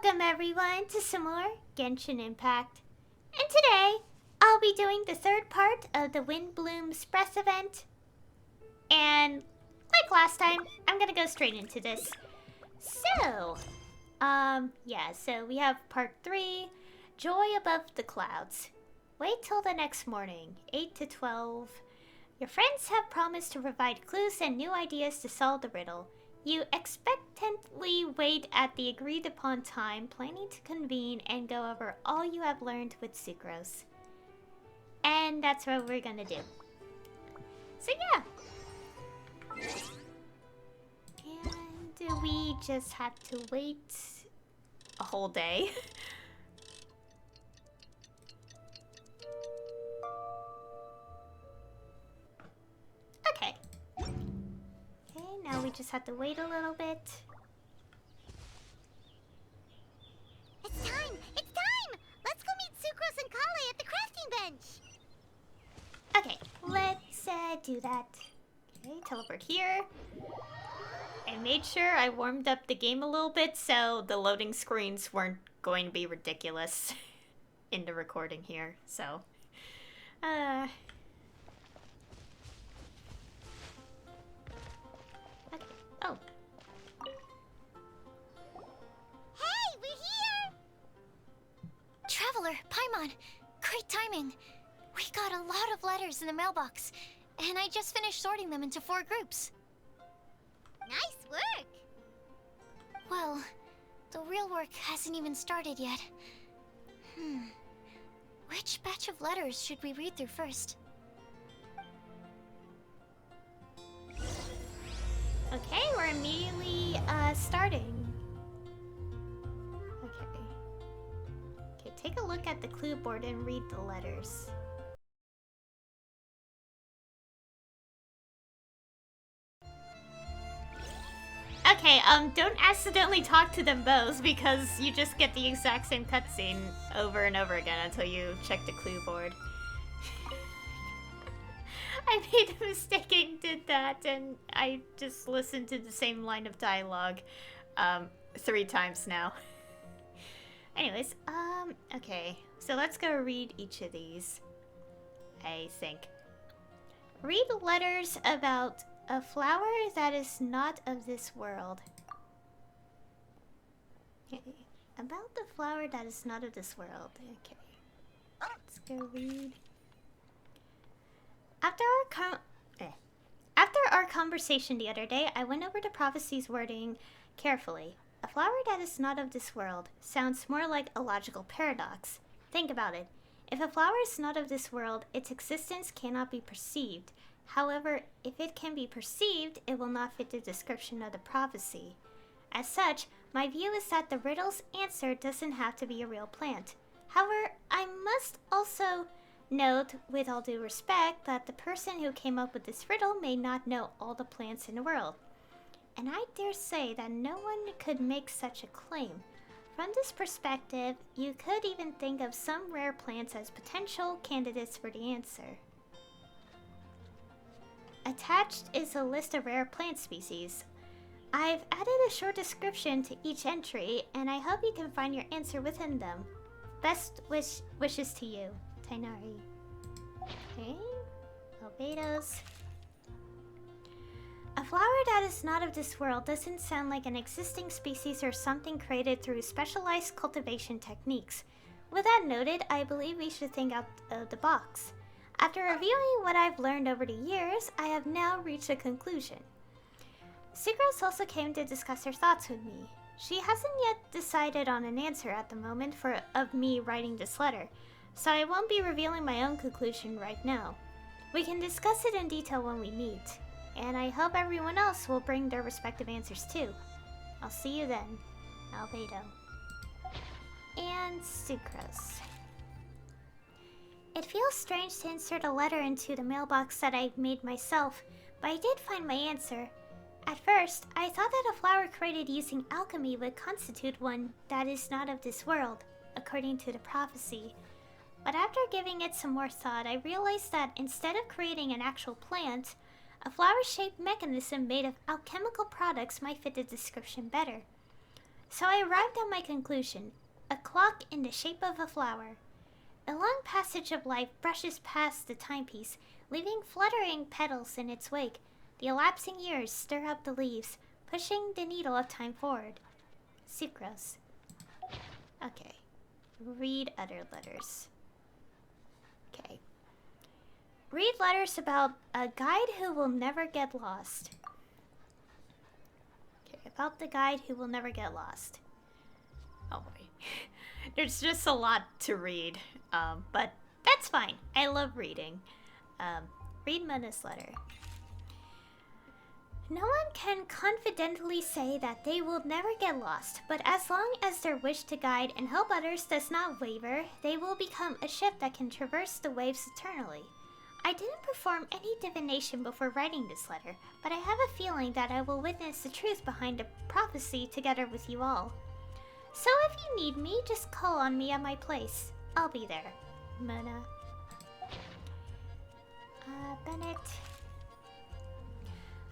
Welcome everyone to some more Genshin Impact. And today, I'll be doing the third part of the Windblume Express event. And like last time, I'm gonna go straight into this. So, so we have part 3, Joy Above the Clouds. Wait till the next morning, 8 to 12. Your friends have promised to provide clues and new ideas to solve the riddle. You expectantly wait at the agreed upon time, planning to convene and go over all you have learned with Sucrose. And that's what we're gonna do. So yeah. And we just had to wait a whole day. Okay. Now we just have to wait a little bit. It's time! It's time! Let's go meet Sucrose and Kale at the crafting bench! Okay, let's do that. Okay, teleport here. I made sure I warmed up the game a little bit so the loading screens weren't going to be ridiculous in the recording here, so... Oh. Hey, we're here! Traveler, Paimon, great timing. We got a lot of letters in the mailbox, and I just finished sorting them into 4 groups. Nice work! Well, the real work hasn't even started yet. Which batch of letters should we read through first? Okay, we're immediately starting. Okay. Okay, take a look at the clue board and read the letters. Okay, don't accidentally talk to them both because you just get the exact same cutscene over and over again until you check the clue board. I made a mistake and did that, and I just listened to the same line of dialogue 3 times now. Anyways, okay. So let's go read each of these, I think. Read letters about a flower that is not of this world. Okay. About the flower that is not of this world. Okay. Let's go read. After our conversation the other day, I went over the prophecy's wording carefully. A flower that is not of this world sounds more like a logical paradox. Think about it. If a flower is not of this world, its existence cannot be perceived. However, if it can be perceived, it will not fit the description of the prophecy. As such, my view is that the riddle's answer doesn't have to be a real plant. However, I must also note, with all due respect, that the person who came up with this riddle may not know all the plants in the world. And I dare say that no one could make such a claim. From this perspective, you could even think of some rare plants as potential candidates for the answer. Attached is a list of rare plant species. I've added a short description to each entry, and I hope you can find your answer within them. Best wishes to you, Tainari. Okay. Albedos. A flower that is not of this world doesn't sound like an existing species or something created through specialized cultivation techniques. With that noted, I believe we should think out of the box. After reviewing what I've learned over the years, I have now reached a conclusion. Sucrose also came to discuss her thoughts with me. She hasn't yet decided on an answer at the moment of me writing this letter, so I won't be revealing my own conclusion right now. We can discuss it in detail when we meet, and I hope everyone else will bring their respective answers too. I'll see you then, Albedo. And Sucrose. It feels strange to insert a letter into the mailbox that I made myself, but I did find my answer. At first, I thought that a flower created using alchemy would constitute one that is not of this world, according to the prophecy. But after giving it some more thought, I realized that instead of creating an actual plant, a flower-shaped mechanism made of alchemical products might fit the description better. So I arrived at my conclusion, a clock in the shape of a flower. A long passage of life brushes past the timepiece, leaving fluttering petals in its wake. The elapsing years stir up the leaves, pushing the needle of time forward. Sucrose. Okay. Read other letters. Okay. Read letters about a guide who will never get lost. Okay, about the guide who will never get lost. Oh boy. There's just a lot to read. But that's fine. I love reading. Read Mona's letter. No one can confidently say that they will never get lost, but as long as their wish to guide and help others does not waver, they will become a ship that can traverse the waves eternally. I didn't perform any divination before writing this letter, but I have a feeling that I will witness the truth behind the prophecy together with you all. So if you need me, just call on me at my place. I'll be there. Mona. Bennett.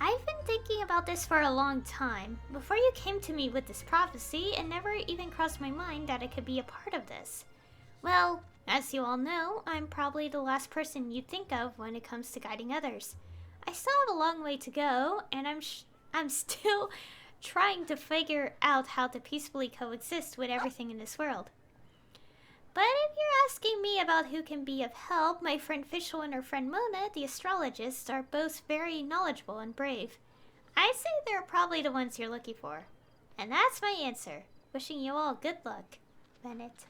I've been thinking about this for a long time. Before you came to me with this prophecy, it never even crossed my mind that I could be a part of this. Well, as you all know, I'm probably the last person you'd think of when it comes to guiding others. I still have a long way to go, and I'm still trying to figure out how to peacefully coexist with everything in this world. But if you're asking me about who can be of help, my friend Fischl and her friend Mona, the astrologists, are both very knowledgeable and brave. I'd say they're probably the ones you're looking for. And that's my answer. Wishing you all good luck, Bennett.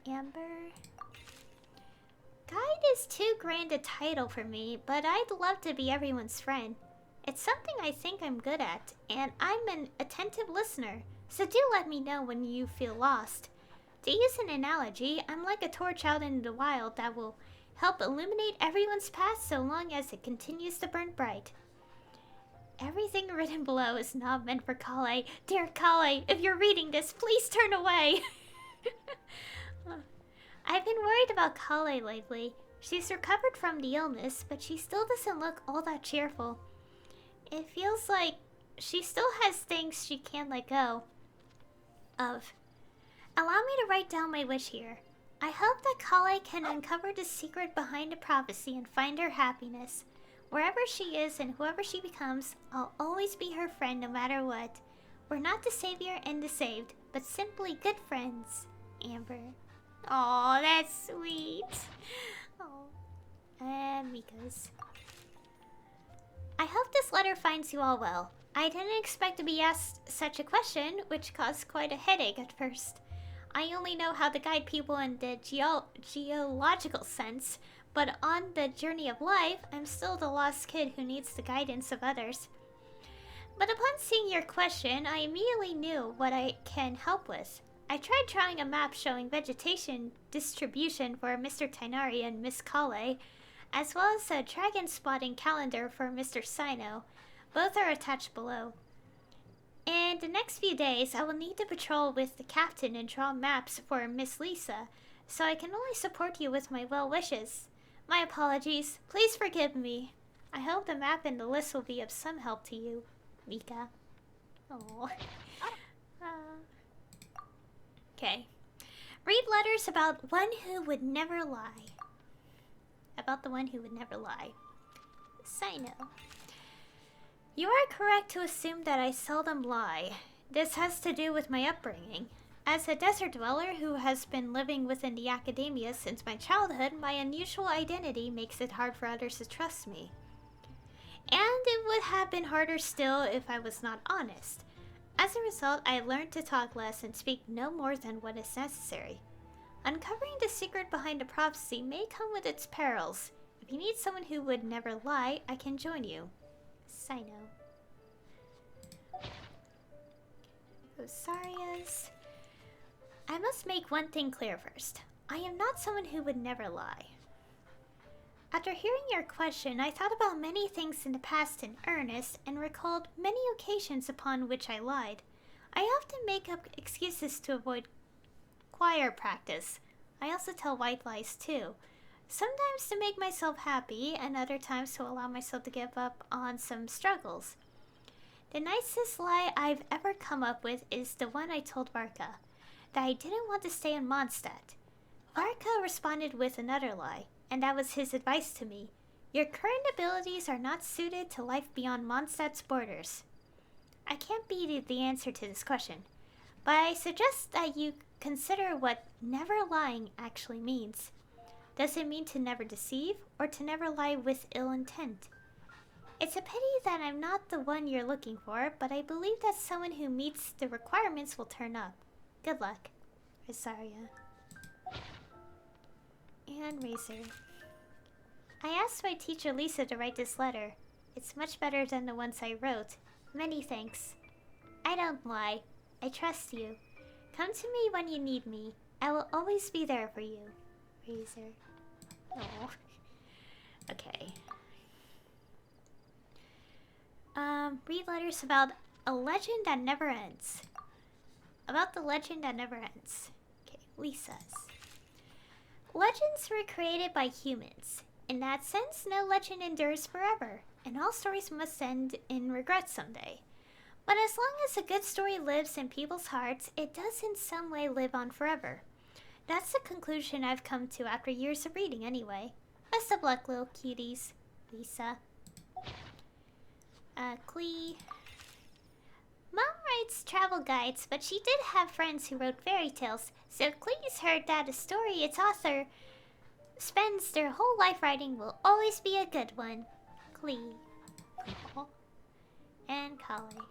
Amber. Guide is too grand a title for me, but I'd love to be everyone's friend. It's something I think I'm good at, and I'm an attentive listener. So do let me know when you feel lost. To use an analogy, I'm like a torch out in the wild that will help illuminate everyone's path so long as it continues to burn bright. Everything written below is not meant for Kale. Dear Kale, if you're reading this, please turn away. I've been worried about Kale lately. She's recovered from the illness, but she still doesn't look all that cheerful. It feels like she still has things she can't let go of. Allow me to write down my wish here. I hope that Kale can uncover the secret behind the prophecy and find her happiness. Wherever she is and whoever she becomes, I'll always be her friend no matter what. We're not the savior and the saved, but simply good friends. Amber. Aw, that's sweet. Oh. Mika's. I hope this letter finds you all well. I didn't expect to be asked such a question, which caused quite a headache at first. I only know how to guide people in the geological sense, but on the journey of life, I'm still the lost kid who needs the guidance of others. But upon seeing your question, I immediately knew what I can help with. I tried drawing a map showing vegetation distribution for Mr. Tainari and Miss Kale, as well as a dragon spotting calendar for Mr. Sino. Both are attached below. In the next few days, I will need to patrol with the captain and draw maps for Miss Lisa, so I can only support you with my well wishes. My apologies. Please forgive me. I hope the map and the list will be of some help to you, Mika. Oh. Okay. Read letters about one who would never lie. About the one who would never lie. Sino. You are correct to assume that I seldom lie. This has to do with my upbringing. As a desert dweller who has been living within the academia since my childhood, my unusual identity makes it hard for others to trust me. And it would have been harder still if I was not honest. As a result, I learned to talk less and speak no more than what is necessary. Uncovering the secret behind a prophecy may come with its perils. If you need someone who would never lie, I can join you. Sino. Rosarias. I must make one thing clear first. I am not someone who would never lie. After hearing your question, I thought about many things in the past in earnest and recalled many occasions upon which I lied. I often make up excuses to avoid choir practice. I also tell white lies too. Sometimes to make myself happy, and other times to allow myself to give up on some struggles. The nicest lie I've ever come up with is the one I told Varka, that I didn't want to stay in Mondstadt. Varka responded with another lie, and that was his advice to me. Your current abilities are not suited to life beyond Mondstadt's borders. I can't be the answer to this question, but I suggest that you consider what never lying actually means. Does it mean to never deceive, or to never lie with ill intent? It's a pity that I'm not the one you're looking for, but I believe that someone who meets the requirements will turn up. Good luck, Rosaria. And Razor. I asked my teacher Lisa to write this letter. It's much better than the ones I wrote. Many thanks. I don't lie. I trust you. Come to me when you need me. I will always be there for you. Razor. Oh. Okay. Read letters about a legend that never ends. About the legend that never ends. Okay, Lisa's. Legends were created by humans. In that sense, no legend endures forever, and all stories must end in regret someday. But as long as a good story lives in people's hearts, it does in some way live on forever. That's the conclusion I've come to after years of reading anyway. Best of luck, little cuties. Lisa. Klee. Mom writes travel guides, but she did have friends who wrote fairy tales, so Klee's heard that a story its author spends their whole life writing will always be a good one. Klee. Aww. And Kale.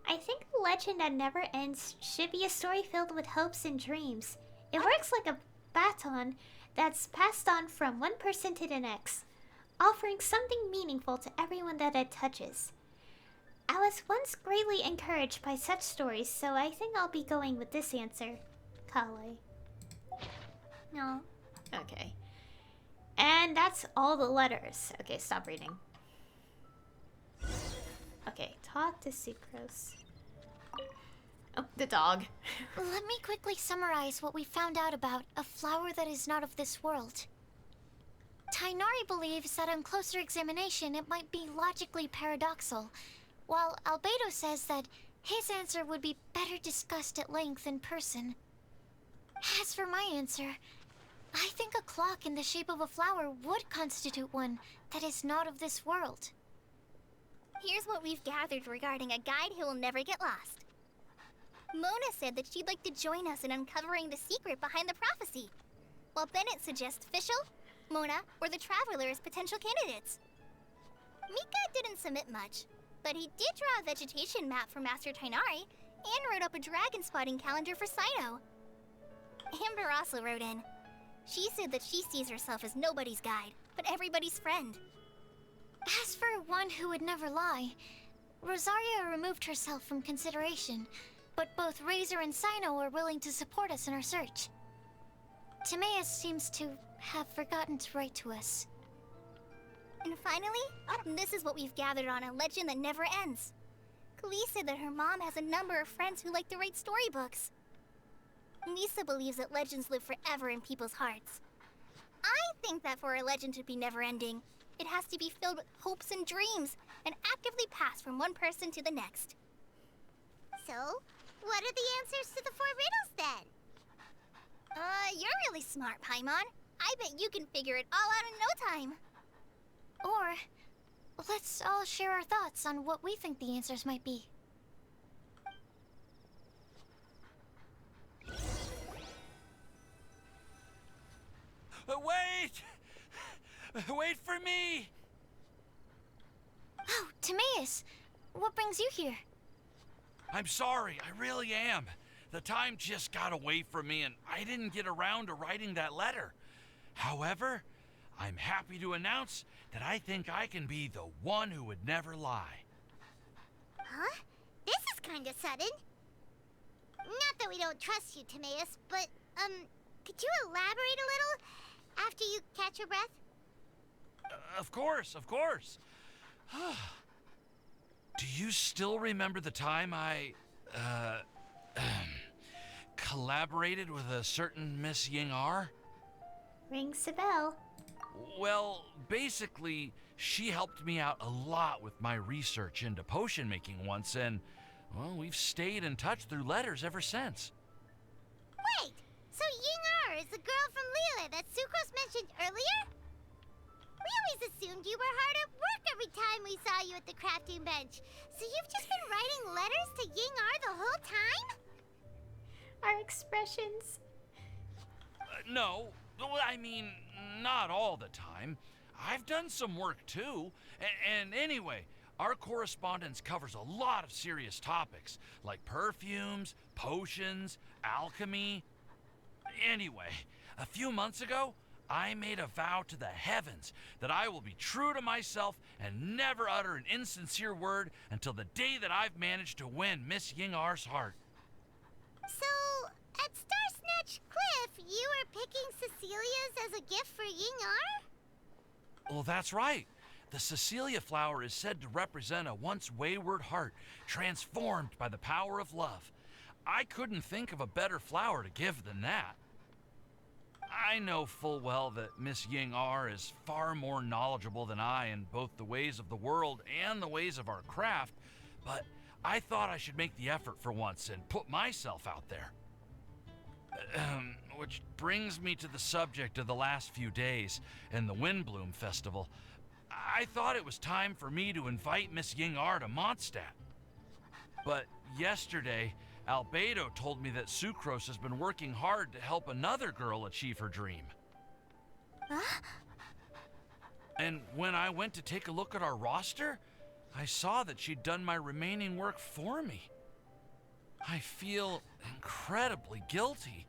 I think the legend that never ends should be a story filled with hopes and dreams. It works like a baton that's passed on from one person to the next, offering something meaningful to everyone that it touches. I was once greatly encouraged by such stories, so I think I'll be going with this answer. Kale. No. Okay. And that's all the letters. Okay, stop reading. Okay, talk to Sucrose. Oh, the dog. Let me quickly summarize what we found out about a flower that is not of this world. Tainari believes that on closer examination it might be logically paradoxal, while Albedo says that his answer would be better discussed at length in person. As for my answer, I think a clock in the shape of a flower would constitute one that is not of this world. Here's what we've gathered regarding a guide who will never get lost. Mona said that she'd like to join us in uncovering the secret behind the prophecy, while Bennett suggests Fischl, Mona, or the Traveler as potential candidates. Mika didn't submit much, but he did draw a vegetation map for Master Tainari and wrote up a dragon spotting calendar for Saito. Amber also wrote in. She said that she sees herself as nobody's guide, but everybody's friend. As for one who would never lie, Rosaria removed herself from consideration, but both Razor and Sino are willing to support us in our search. Timaeus seems to have forgotten to write to us. And finally, this is what we've gathered on a legend that never ends. Klee said that her mom has a number of friends who like to write storybooks. Lisa believes that legends live forever in people's hearts. I think that for a legend to be never-ending, it has to be filled with hopes and dreams, and actively passed from one person to the next. So, what are the answers to the 4 riddles then? You're really smart, Paimon. I bet you can figure it all out in no time. Or, let's all share our thoughts on what we think the answers might be. Wait! Wait for me! Oh, Timaeus! What brings you here? I'm sorry, I really am. The time just got away from me and I didn't get around to writing that letter. However, I'm happy to announce that I think I can be the one who would never lie. Huh? This is kinda sudden. Not that we don't trust you, Timaeus, but, could you elaborate a little after you catch your breath? Of course, of course. Do you still remember the time I, collaborated with a certain Miss Ying R? Rings a bell. Well, basically, She helped me out a lot with my research into potion making once, and, well, we've stayed in touch through letters ever since. Wait, so Ying is the girl from Liyue that Sucrose mentioned earlier? We always assumed you were hard at work every time we saw you at the crafting bench. So you've just been writing letters to Ying the whole time? Our expressions. No, I mean, not all the time. I've done some work too. And anyway, our correspondence covers a lot of serious topics, like perfumes, potions, alchemy. Anyway, a few months ago, I made a vow to the heavens that I will be true to myself and never utter an insincere word until the day that I've managed to win Miss Ying-R's heart. So, at Star Snatch Cliff, you were picking Cecilia's as a gift for Ying-R? Well, that's right. The Cecilia flower is said to represent a once wayward heart transformed by the power of love. I couldn't think of a better flower to give than that. I know full well that Miss Ying-R is far more knowledgeable than I in both the ways of the world and the ways of our craft, but I thought I should make the effort for once and put myself out there. Which brings me to the subject of the last few days and the Windblume Festival. I thought it was time for me to invite Miss Ying-R to Mondstadt. But yesterday, Albedo told me that Sucrose has been working hard to help another girl achieve her dream. Huh? And when I went to take a look at our roster, I saw that she'd done my remaining work for me. I feel incredibly guilty.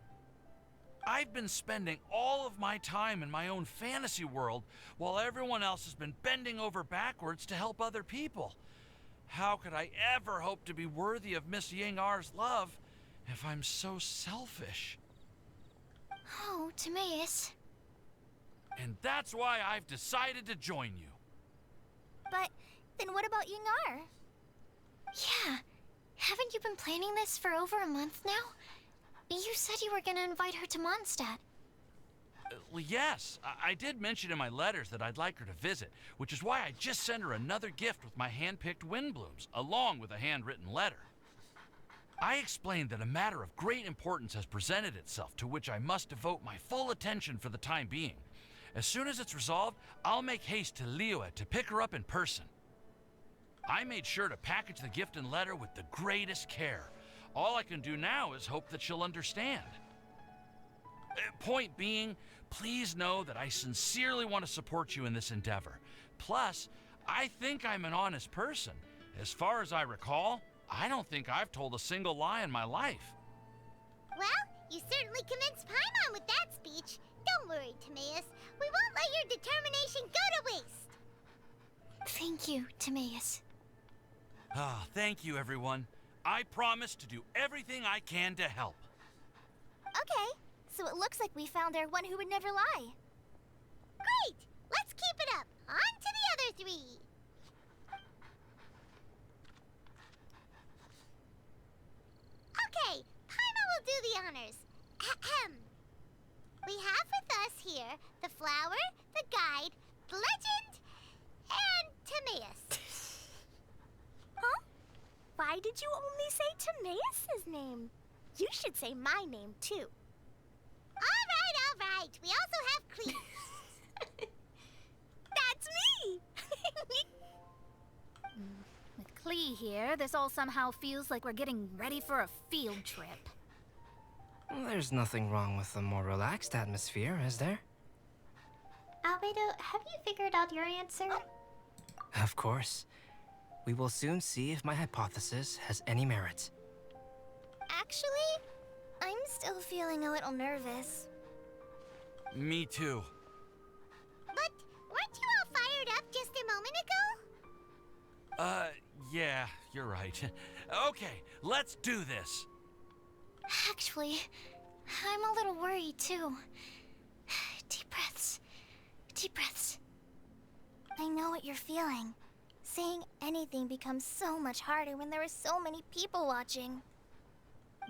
I've been spending all of my time in my own fantasy world while everyone else has been bending over backwards to help other people. How could I ever hope to be worthy of Miss Ying-R's love if I'm so selfish? Oh, Timaeus. And that's why I've decided to join you. But then what about Ying-R? Yeah. Haven't you been planning this for over a month now? You said you were gonna invite her to Mondstadt. Well, yes, I did mention in my letters that I'd like her to visit, which is why I just sent her another gift with my hand-picked Windblooms, along with a handwritten letter. I explained that a matter of great importance has presented itself to which I must devote my full attention for the time being. As soon as it's resolved, I'll make haste to Liyue to pick her up in person. I made sure to package the gift and letter with the greatest care. All I can do now is hope that she'll understand. Point being, please know that I sincerely want to support you in this endeavor. Plus, I think I'm an honest person. As far as I recall, I don't think I've told a single lie in my life. Well, you certainly convinced Paimon with that speech. Don't worry, Timaeus. We won't let your determination go to waste. Thank you, Timaeus. Ah, thank you, everyone. I promise to do everything I can to help. Okay, so it looks like we found our one who would never lie. Great! Let's keep it up. On to the other three. Okay, Paimon will do the honors. Ahem. We have with us here the flower, the guide, the legend, and Timaeus. Huh? Why did you only say Timaeus' name? You should say my name too. All right. We also have Clee. That's me! With Klee here, this all somehow feels like we're getting ready for a field trip. There's nothing wrong with a more relaxed atmosphere, is there? Albedo, have you figured out your answer? Of course. We will soon see if my hypothesis has any merit. Actually, I'm still feeling a little nervous. Me too. But weren't you all fired up just a moment ago? Yeah, you're right. Okay, let's do this. Actually, I'm a little worried too. Deep breaths. Deep breaths. I know what you're feeling. Saying anything becomes so much harder when there are so many people watching.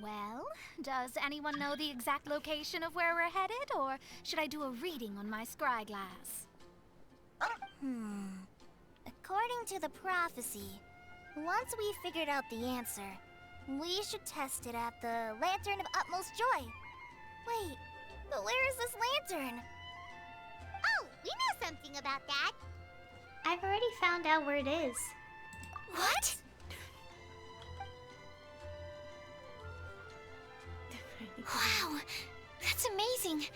Well, does anyone know the exact location of where we're headed, or should I do a reading on my scry glass? According to the prophecy, once we figured out the answer, we should test it at the Lantern of Utmost Joy. Wait, but where is this lantern? Oh, we know something about that. I've already found out where it is. What? Wow, that's amazing.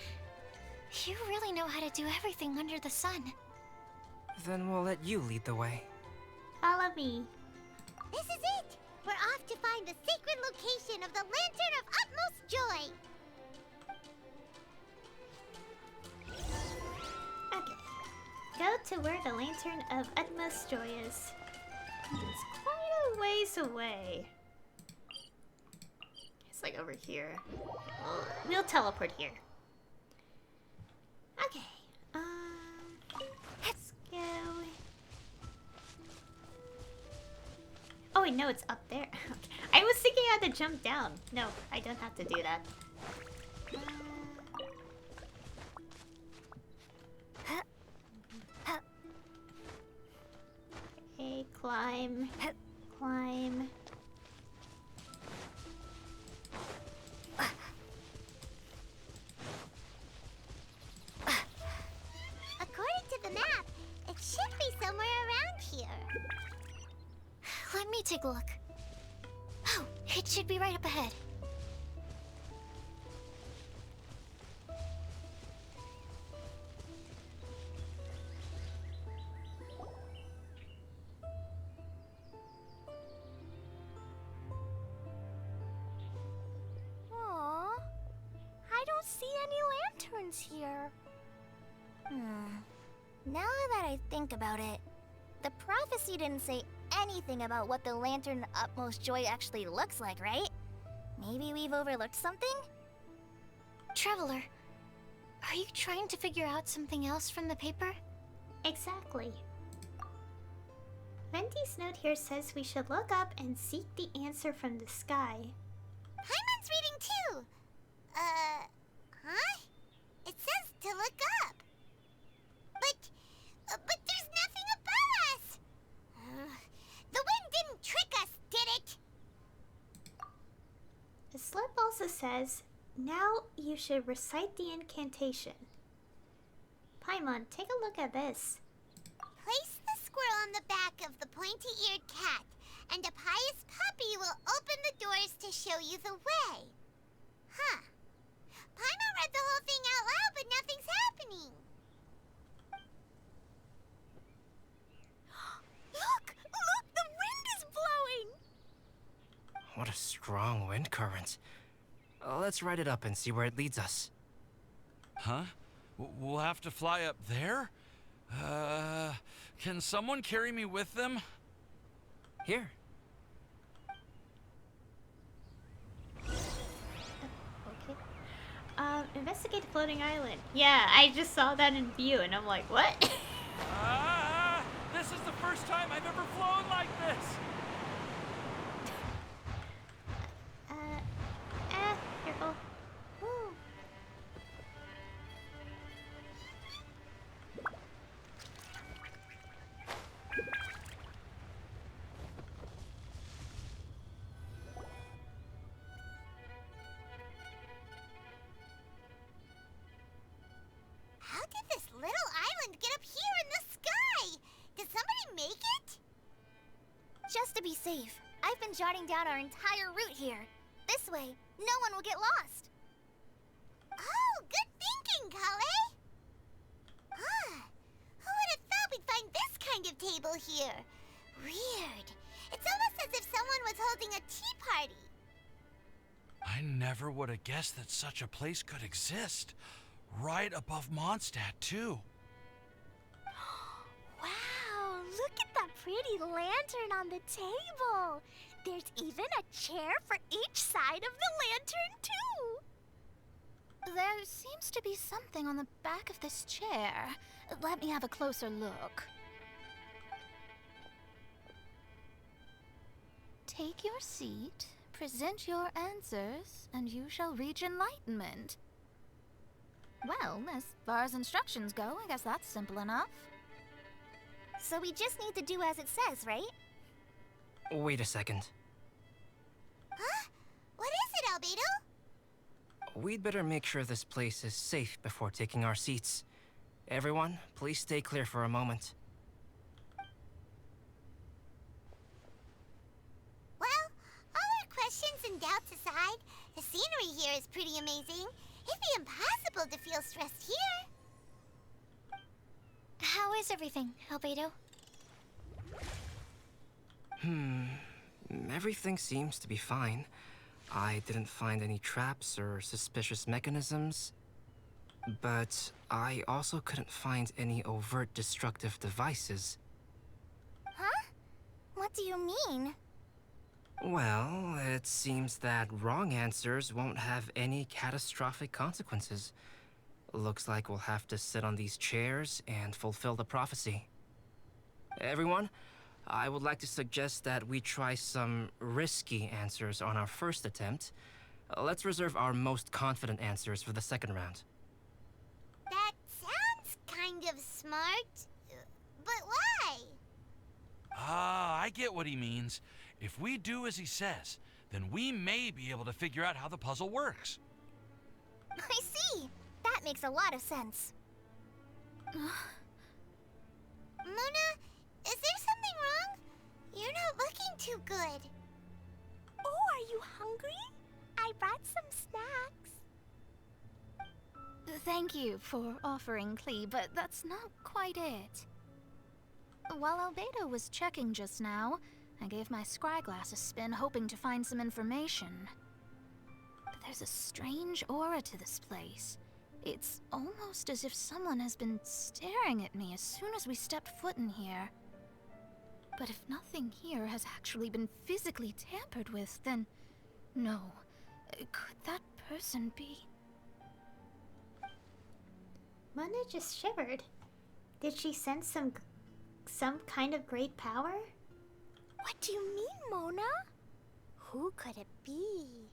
You really know how to do everything under the sun. Then we'll let you lead the way. Follow me. This is it. We're off to find the sacred location of the Lantern of Utmost Joy. Okay. Go to where the Lantern of Utmost Joy is. It's quite a ways away. It's like over here. We'll teleport here. Okay. Let's go. Oh wait, no, it's up there. I was thinking I had to jump down. No, I don't have to do that. Okay, climb. Climb. According to the map, it should be somewhere around here. Let me take a look. Oh, it should be right up ahead. Aww, I don't see any lanterns here. Now that I think about it, the prophecy didn't say anything about what the Lantern of Utmost Joy actually looks like, right? Maybe we've overlooked something? Traveler, are you trying to figure out something else from the paper? Exactly. Vendy's note here says we should look up and seek the answer from the sky. Paimon's reading too. Huh? It says to look up. But there's nothing above us. The wind didn't trick us, did it? The slip also says, now you should recite the incantation. Paimon, take a look at this. Place the squirrel on the back of the pointy-eared cat, and a pious puppy will open the doors to show you the way. Huh. Paimon read the whole thing out loud, but nothing's happening. Look! Look! The wind is blowing! What a strong wind current. Let's ride it up and see where it leads us. Huh? We'll have to fly up there? Can someone carry me with them? Here. Okay. Investigate the floating island. Yeah, I just saw that in view and I'm like, what? This is the first time I've ever flown like this! Careful. Woo. How did this little island get up here in the sky? Did somebody make it? Just to be safe, I've been jotting down our entire route here. This way, no one will get lost. Oh, good thinking, Kale. Who would have thought we'd find this kind of table here? Weird. It's almost as if someone was holding a tea party. I never would have guessed that such a place could exist. Right above Mondstadt, too. Wow, look at that pretty lantern on the table. There's even a chair for each side of the lantern, too. There seems to be something on the back of this chair. Let me have a closer look. Take your seat, present your answers, and you shall reach enlightenment. Well, as far as instructions go, I guess that's simple enough. So we just need to do as it says, right? Wait a second. Huh? What is it, Albedo? We'd better make sure this place is safe before taking our seats. Everyone, please stay clear for a moment. Well, all our questions and doubts aside, the scenery here is pretty amazing. It'd be impossible to feel stressed here. How is everything, Albedo? Everything seems to be fine. I didn't find any traps or suspicious mechanisms. But I also couldn't find any overt destructive devices. Huh? What do you mean? Well, it seems that wrong answers won't have any catastrophic consequences. Looks like we'll have to sit on these chairs and fulfill the prophecy. Everyone, I would like to suggest that we try some risky answers on our first attempt. Let's reserve our most confident answers for the second round. That sounds kind of smart. But why? Ah, I get what he means. If we do as he says, then we may be able to figure out how the puzzle works. I see. That makes a lot of sense. Mona, is there something wrong? You're not looking too good. Oh, are you hungry? I brought some snacks. Thank you for offering, Klee, but that's not quite it. While Albedo was checking just now, I gave my scryglass a spin, hoping to find some information. But there's a strange aura to this place. It's almost as if someone has been staring at me as soon as we stepped foot in here. But if nothing here has actually been physically tampered with, then no. Could that person be? Mona just shivered. Did she sense some kind of great power? What do you mean, Mona? Who could it be?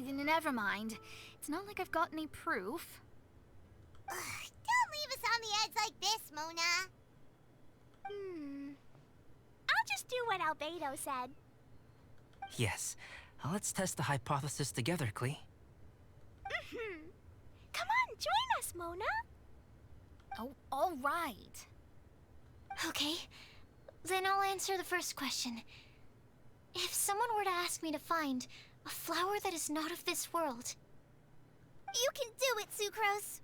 Never mind. It's not like I've got any proof. Ugh, don't leave us on the edge like this, Mona. I'll just do what Albedo said. Yes, let's test the hypothesis together, Klee. Come on, join us, Mona. Oh, all right. Okay, then I'll answer the first question. If someone were to ask me to find a flower that is not of this world, You can do it, Sucrose.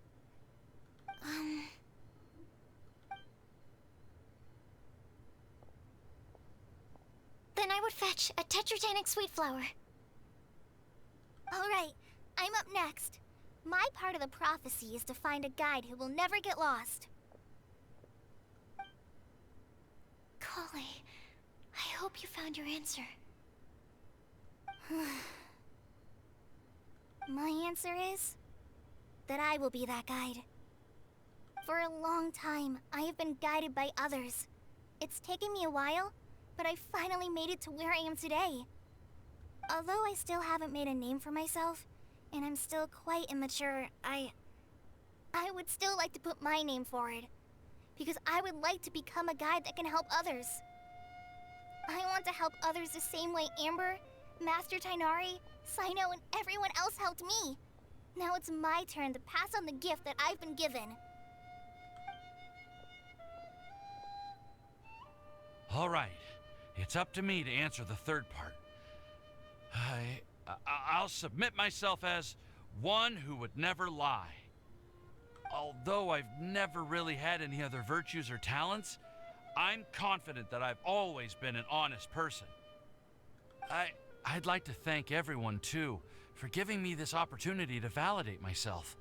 then I would fetch a tetragenic sweet flower. All right, I'm up next. My part of the prophecy is to find a guide who will never get lost. Kale, I hope you found your answer. My answer is that I will be that guide. For a long time, I have been guided by others. It's taken me a while, but I finally made it to where I am today. Although I still haven't made a name for myself, and I'm still quite immature, I would still like to put my name forward. Because I would like to become a guide that can help others. I want to help others the same way Amber, Master Tainari, Sino, and everyone else helped me. Now it's my turn to pass on the gift that I've been given. All right, it's up to me to answer the third part. I'll submit myself as one who would never lie. Although I've never really had any other virtues or talents, I'm confident that I've always been an honest person. I'd like to thank everyone, too, for giving me this opportunity to validate myself.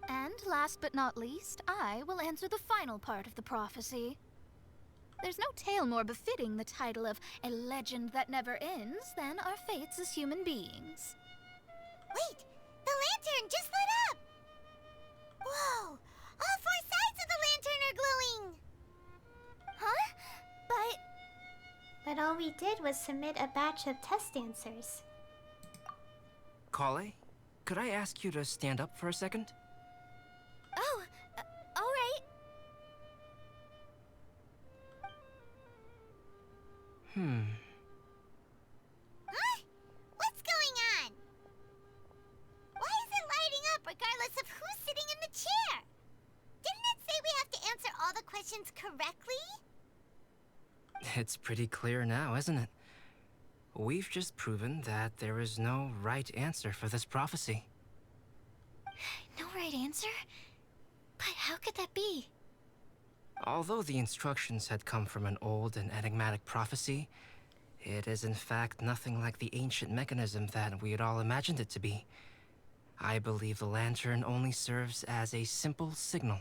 And last but not least, I will answer the final part of the prophecy. There's no tale more befitting the title of a legend that never ends than our fates as human beings. Wait, the lantern just lit up! Whoa, all four sides of the lantern are glowing! Huh? But all we did was submit a batch of test answers. Kale, could I ask you to stand up for a second? Oh, all right. Huh? What's going on? Why is it lighting up regardless of who's sitting in the chair? Didn't it say we have to answer all the questions correctly? It's pretty clear now, isn't it? We've just proven that there is no right answer for this prophecy. No right answer? But how could that be? Although the instructions had come from an old and enigmatic prophecy, it is in fact nothing like the ancient mechanism that we had all imagined it to be. I believe the lantern only serves as a simple signal.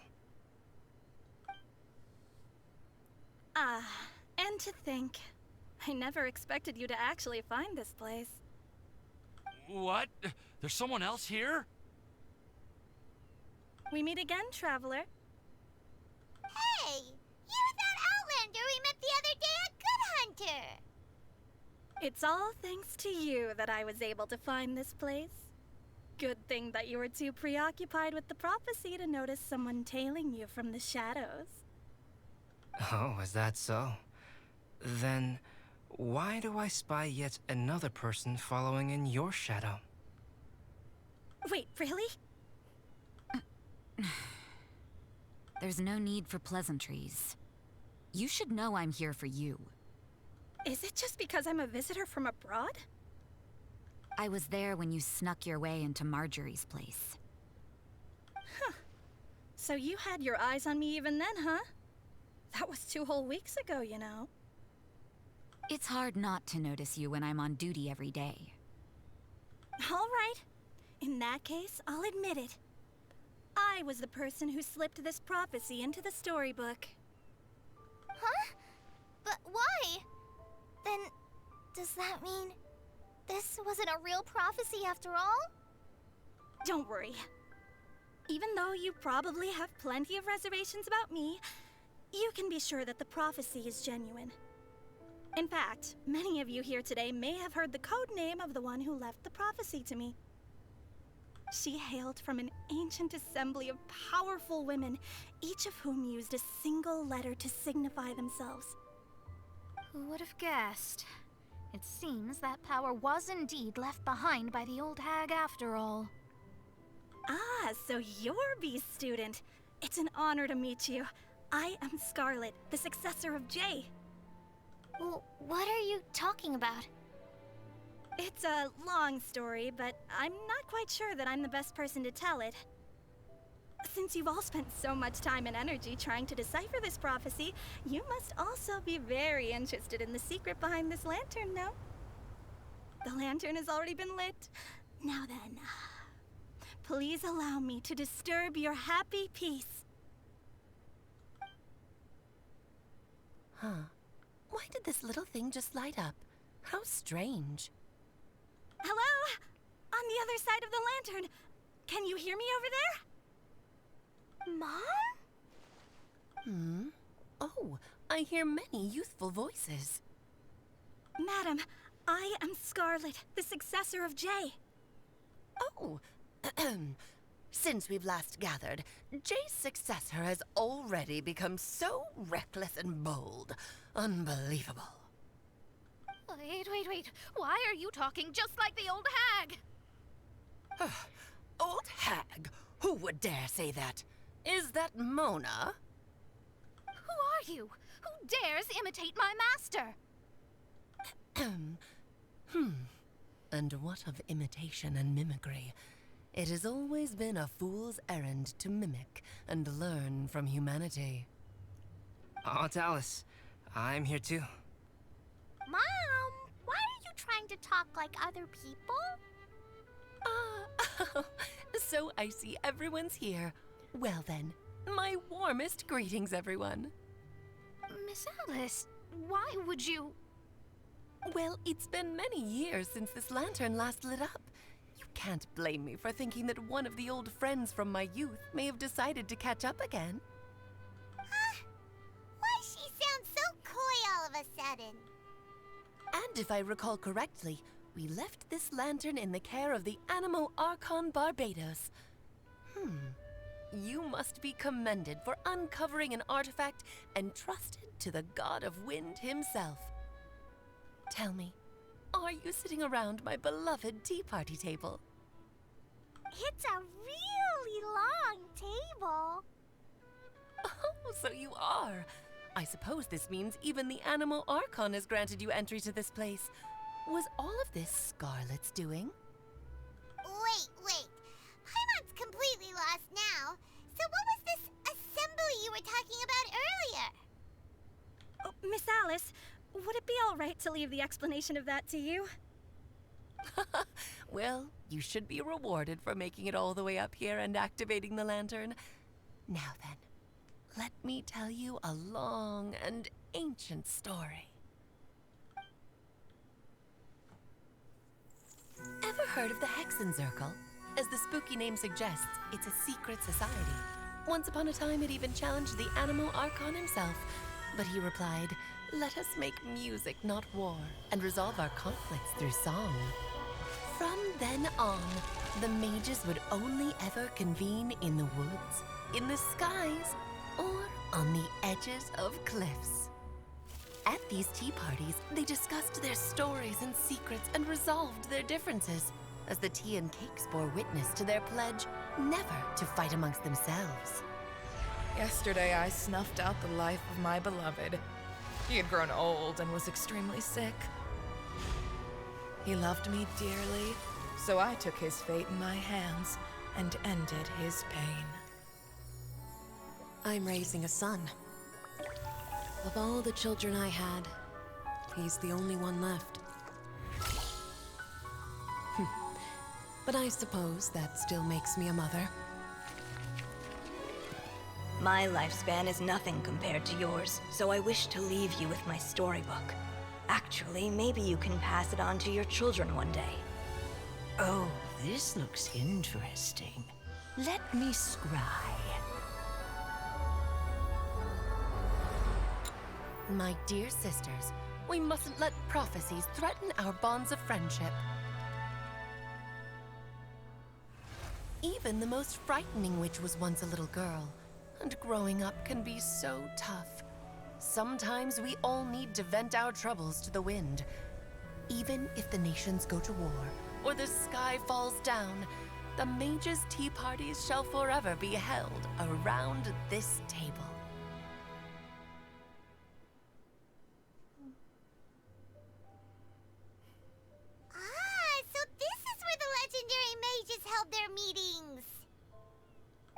And to think, I never expected you to actually find this place. What? There's someone else here? We meet again, Traveler. Hey! You're that Outlander we met the other day at Good Hunter! It's all thanks to you that I was able to find this place. Good thing that you were too preoccupied with the prophecy to notice someone tailing you from the shadows. Oh, is that so? Then, why do I spy yet another person following in your shadow? Wait, really? There's no need for pleasantries. You should know I'm here for you. Is it just because I'm a visitor from abroad? I was there when you snuck your way into Marjorie's place. So you had your eyes on me even then, huh? That was 2 whole weeks ago, you know. It's hard not to notice you when I'm on duty every day. All right. In that case, I'll admit it. I was the person who slipped this prophecy into the storybook. Huh? But why? Then, does that mean this wasn't a real prophecy after all? Don't worry. Even though you probably have plenty of reservations about me, you can be sure that the prophecy is genuine. In fact, many of you here today may have heard the code name of the one who left the prophecy to me. She hailed from an ancient assembly of powerful women, each of whom used a single letter to signify themselves. Who would have guessed? It seems that power was indeed left behind by the old hag after all. Ah, so you're B's student. It's an honor to meet you. I am Scarlet, the successor of Jay. Well, what are you talking about? It's a long story, but I'm not quite sure that I'm the best person to tell it. Since you've all spent so much time and energy trying to decipher this prophecy, you must also be very interested in the secret behind this lantern, no? The lantern has already been lit. Now then, please allow me to disturb your happy peace. Huh. Why did this little thing just light up? How strange. Hello? On the other side of the lantern. Can you hear me over there? Mom? Oh, I hear many youthful voices. Madam, I am Scarlet, the successor of Jay. Oh, since we've last gathered, Jay's successor has already become so reckless and bold. Unbelievable. Wait. Why are you talking just like the old hag? Old hag? Who would dare say that? Is that Mona? Who are you? Who dares imitate my master? And what of imitation and mimicry? It has always been a fool's errand to mimic and learn from humanity. Aunt Alice, I'm here too. Mom, why are you trying to talk like other people? So I see everyone's here. Well then, my warmest greetings, everyone. Miss Alice, why would you... Well, it's been many years since this lantern last lit up. You can't blame me for thinking that one of the old friends from my youth may have decided to catch up again. Why she sounds so coy all of a sudden? And if I recall correctly, we left this lantern in the care of the Animo Archon Barbados. You must be commended for uncovering an artifact entrusted to the god of wind himself. Tell me, are you sitting around my beloved tea party table? It's a really long table. Oh, so you are. I suppose this means even the Animal Archon has granted you entry to this place. Was all of this Scarlet's doing? Wait. Paimon's completely lost now. So what was this assembly you were talking about earlier? Oh, Miss Alice, would it be all right to leave the explanation of that to you? Well, you should be rewarded for making it all the way up here and activating the lantern. Now then, let me tell you a long and ancient story. Ever heard of the Hexenzirkel? As the spooky name suggests, it's a secret society. Once upon a time, it even challenged the Animal Archon himself. But he replied, "Let us make music, not war, and resolve our conflicts through song." From then on, the mages would only ever convene in the woods, in the skies, or on the edges of cliffs. At these tea parties, they discussed their stories and secrets and resolved their differences, as the tea and cakes bore witness to their pledge never to fight amongst themselves. Yesterday, I snuffed out the life of my beloved. He had grown old and was extremely sick. He loved me dearly, so I took his fate in my hands and ended his pain. I'm raising a son. Of all the children I had, he's the only one left. But I suppose that still makes me a mother. My lifespan is nothing compared to yours, so I wish to leave you with my storybook. Actually, maybe you can pass it on to your children one day. Oh, this looks interesting. Let me scry. My dear sisters, we mustn't let prophecies threaten our bonds of friendship. Even the most frightening witch was once a little girl, and growing up can be so tough. Sometimes we all need to vent our troubles to the wind. Even if the nations go to war, or the sky falls down, the mages' tea parties shall forever be held around this table. So this is where the legendary mages held their meetings.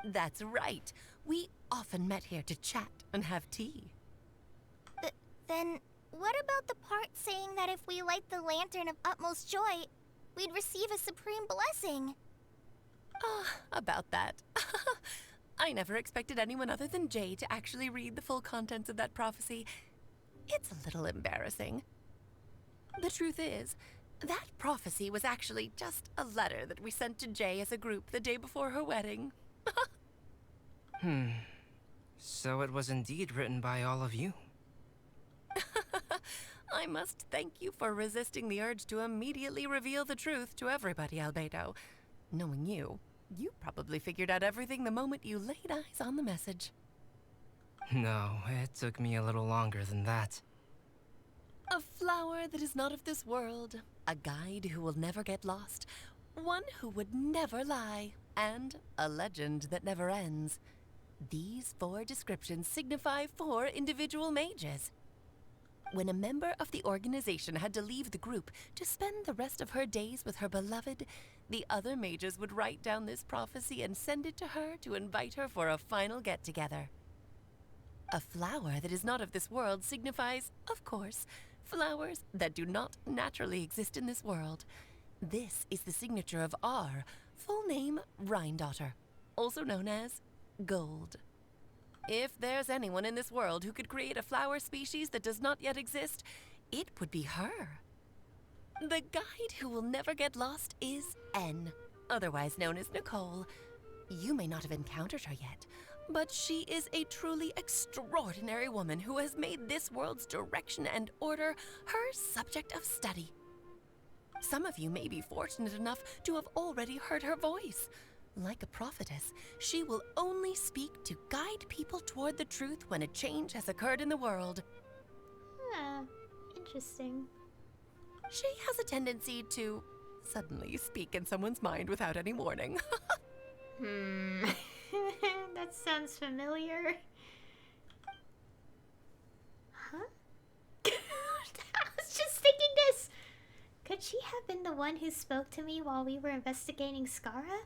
That's right. We often met here to chat and have tea. Then what about the part saying that if we light the lantern of utmost joy, we'd receive a supreme blessing? About that. I never expected anyone other than Jay to actually read the full contents of that prophecy. It's a little embarrassing. The truth is, that prophecy was actually just a letter that we sent to Jay as a group the day before her wedding. So it was indeed written by all of you. I must thank you for resisting the urge to immediately reveal the truth to everybody, Albedo. Knowing you, you probably figured out everything the moment you laid eyes on the message. No, it took me a little longer than that. A flower that is not of this world, a guide who will never get lost, one who would never lie, and a legend that never ends. These 4 descriptions signify 4 individual mages. When a member of the organization had to leave the group to spend the rest of her days with her beloved, the other mages would write down this prophecy and send it to her to invite her for a final get-together. A flower that is not of this world signifies, of course, flowers that do not naturally exist in this world. This is the signature of our full name, Rhindaughter, also known as Gold. If there's anyone in this world who could create a flower species that does not yet exist, it would be her. The guide who will never get lost is N, otherwise known as Nicole. You may not have encountered her yet, but she is a truly extraordinary woman who has made this world's direction and order her subject of study. Some of you may be fortunate enough to have already heard her voice. Like a prophetess, she will only speak to guide people toward the truth when a change has occurred in the world. Huh. Interesting. She has a tendency to suddenly speak in someone's mind without any warning. That sounds familiar. Huh? I was just thinking this. Could she have been the one who spoke to me while we were investigating Skara?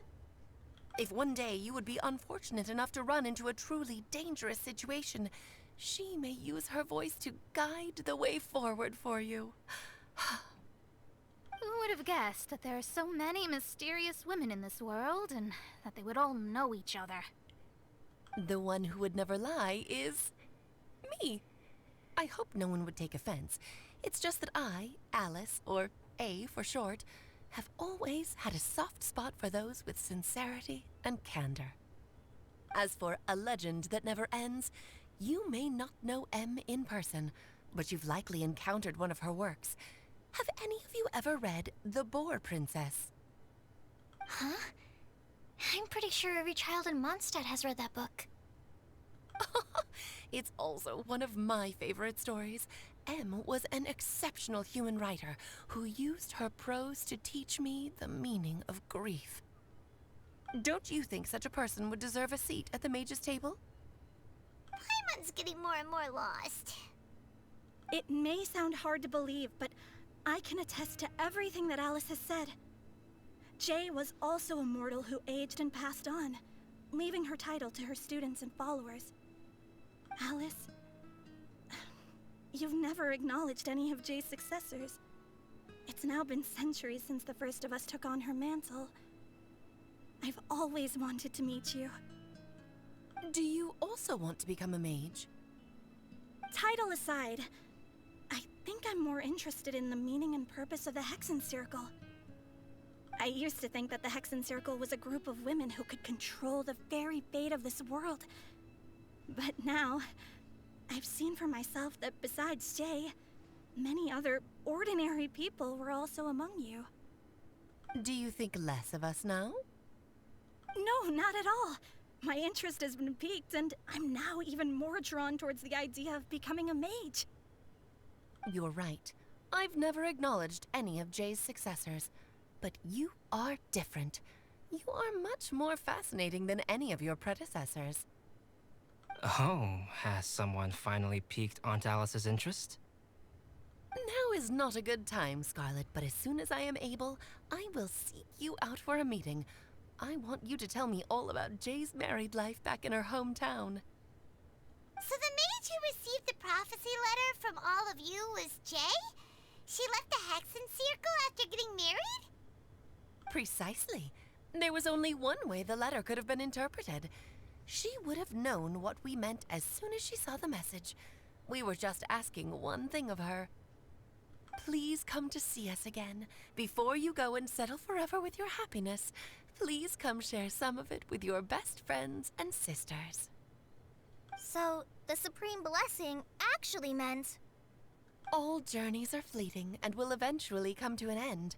If one day you would be unfortunate enough to run into a truly dangerous situation, she may use her voice to guide the way forward for you. Who would have guessed that there are so many mysterious women in this world, and that they would all know each other? The one who would never lie is me. I hope no one would take offense. It's just that I, Alice, or A for short, have always had a soft spot for those with sincerity and candor. As for A Legend That Never Ends, you may not know M in person, but you've likely encountered one of her works. Have any of you ever read The Boar Princess? Huh? I'm pretty sure every child in Mondstadt has read that book. It's also one of my favorite stories. M was an exceptional human writer who used her prose to teach me the meaning of grief. Don't you think such a person would deserve a seat at the mage's table? Paimon's getting more and more lost. It may sound hard to believe, but I can attest to everything that Alice has said. Jay was also a mortal who aged and passed on, leaving her title to her students and followers. Alice, you've never acknowledged any of Jay's successors. It's now been centuries since the first of us took on her mantle. I've always wanted to meet you. Do you also want to become a mage? Title aside, I think I'm more interested in the meaning and purpose of the Hexen Circle. I used to think that the Hexen Circle was a group of women who could control the very fate of this world. But now, I've seen for myself that besides Jay, many other ordinary people were also among you. Do you think less of us now? No, not at all. My interest has been piqued, and I'm now even more drawn towards the idea of becoming a mage. You're right. I've never acknowledged any of Jay's successors. But you are different. You are much more fascinating than any of your predecessors. Oh, has someone finally piqued Aunt Alice's interest? Now is not a good time, Scarlet, but as soon as I am able, I will seek you out for a meeting. I want you to tell me all about Jay's married life back in her hometown. So the mage who received the prophecy letter from all of you was Jay? She left the Hexen Circle after getting married? Precisely. There was only one way the letter could have been interpreted. She would have known what we meant as soon as she saw the message. We were just asking one thing of her. Please come to see us again. Before you go and settle forever with your happiness, please come share some of it with your best friends and sisters. So, the Supreme Blessing actually meant... All journeys are fleeting and will eventually come to an end.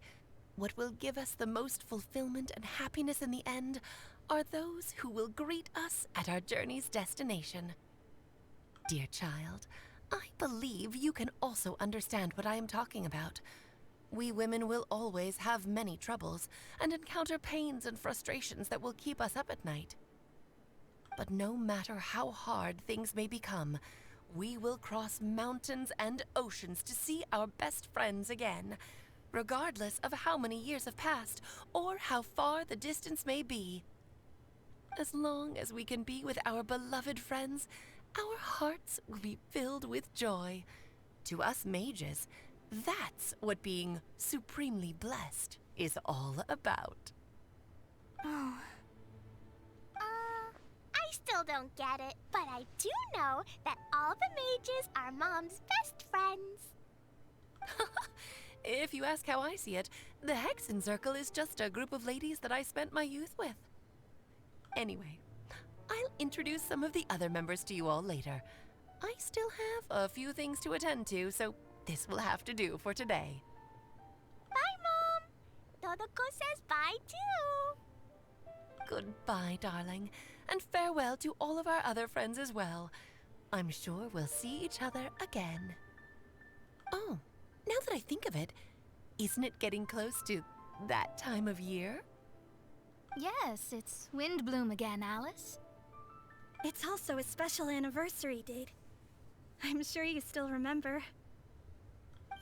What will give us the most fulfillment and happiness in the end are those who will greet us at our journey's destination. Dear child, I believe you can also understand what I am talking about. We women will always have many troubles and encounter pains and frustrations that will keep us up at night. But no matter how hard things may become, we will cross mountains and oceans to see our best friends again, regardless of how many years have passed or how far the distance may be. As long as we can be with our beloved friends, our hearts will be filled with joy. To us mages, that's what being supremely blessed is all about. Oh. I still don't get it, but I do know that all the mages are Mom's best friends. If you ask how I see it, the Hexen Circle is just a group of ladies that I spent my youth with. Anyway, I'll introduce some of the other members to you all later. I still have a few things to attend to, so this will have to do for today. Bye, Mom. Todoko says bye, too. Goodbye, darling, and farewell to all of our other friends as well. I'm sure we'll see each other again. Oh, now that I think of it, Isn't it getting close to that time of year? Yes, it's Windblume again, Alice. It's also a special anniversary date. I'm sure you still remember.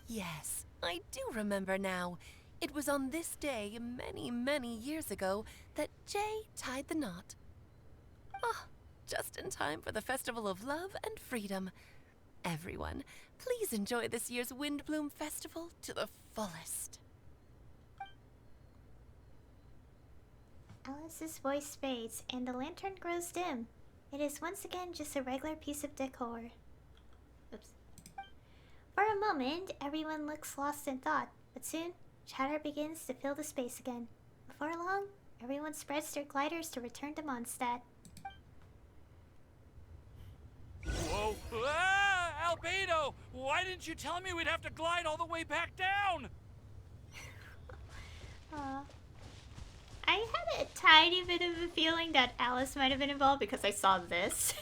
Yes, I do remember now. It was on this day, many, many years ago, that Jay tied the knot. Ah, just in time for the Festival of Love and Freedom. Everyone, please enjoy this year's Windblume Festival to the fullest. Alice's voice fades, and the lantern grows dim. It is once again just a regular piece of decor. Oops. For a moment, everyone looks lost in thought, but soon, chatter begins to fill the space again. Before long, everyone spreads their gliders to return to Mondstadt. Whoa! Ah! Albedo! Why didn't you tell me we'd have to glide all the way back down? Aw. I had a tiny bit of a feeling that Alice might have been involved because I saw this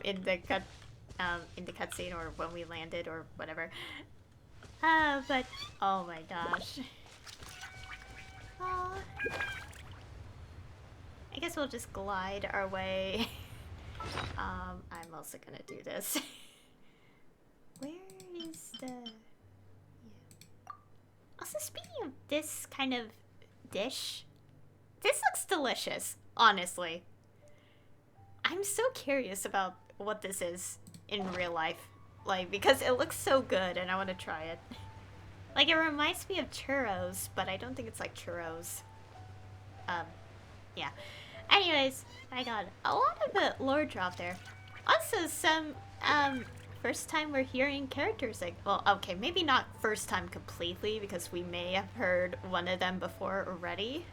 in the cutscene or when we landed or whatever. But oh my gosh. Aw. I guess we'll just glide our way. I'm also gonna do this. Where is the... Yeah. Also, speaking of this kind of dish, this looks delicious, honestly. I'm so curious about what this is in real life. Like, because it looks so good and I want to try it. Like, it reminds me of churros, but I don't think it's like churros. Yeah. Anyways, I got a lot of the lore drop there. Also, some, first time we're hearing characters like, well, okay, maybe not first time completely, because we may have heard one of them before already.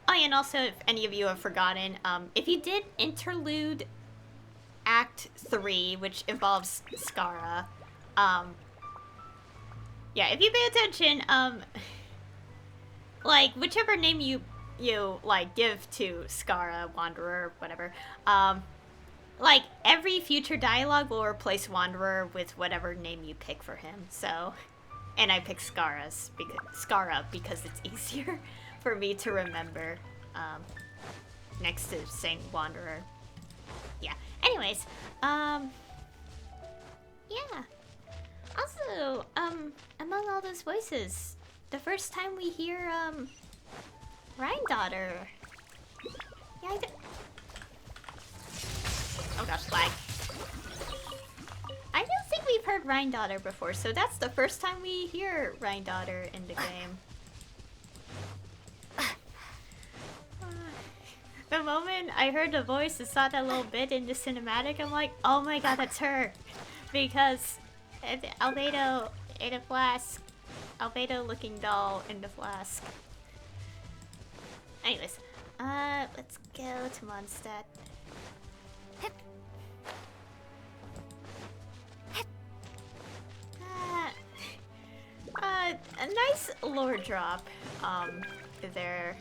Oh, yeah, and also, if any of you have forgotten, if you did Interlude Act 3, which involves Skara, yeah, if you pay attention, like, whichever name you like give to Skara, Wanderer, whatever, like every future dialogue will replace Wanderer with whatever name you pick for him. So, and I picked Skara because it's easier for me to remember, next to saying Wanderer. Yeah. Anyways, yeah. Also, among all those voices, the first time we hear Rhine-Daughter. Yeah, oh gosh, lag. I don't think we've heard Rhine-Daughter before, so that's the first time we hear Rhine-Daughter in the game. The moment I heard the voice and saw that little bit in the cinematic, I'm like, oh my god, that's her! Because Albedo in a flask. Albedo looking doll in the flask. Anyways, let's go to Mondstadt. Hip. Hip. A nice lore drop, there.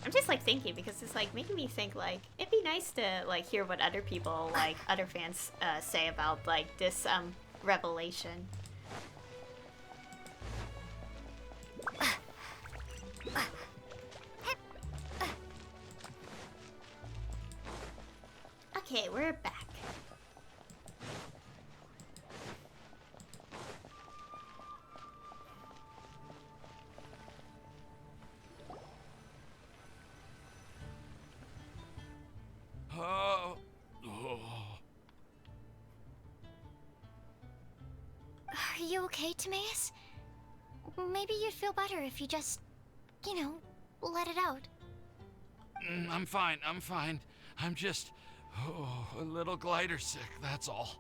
I'm just like thinking because it's like making me think like it'd be nice to like hear what other people, like other fans, say about like this revelation. Okay, we're back. Oh. Are you okay, Timaeus? Maybe you'd feel better if you just, you know, let it out. I'm fine, I'm fine. I'm just, a little glider sick, that's all.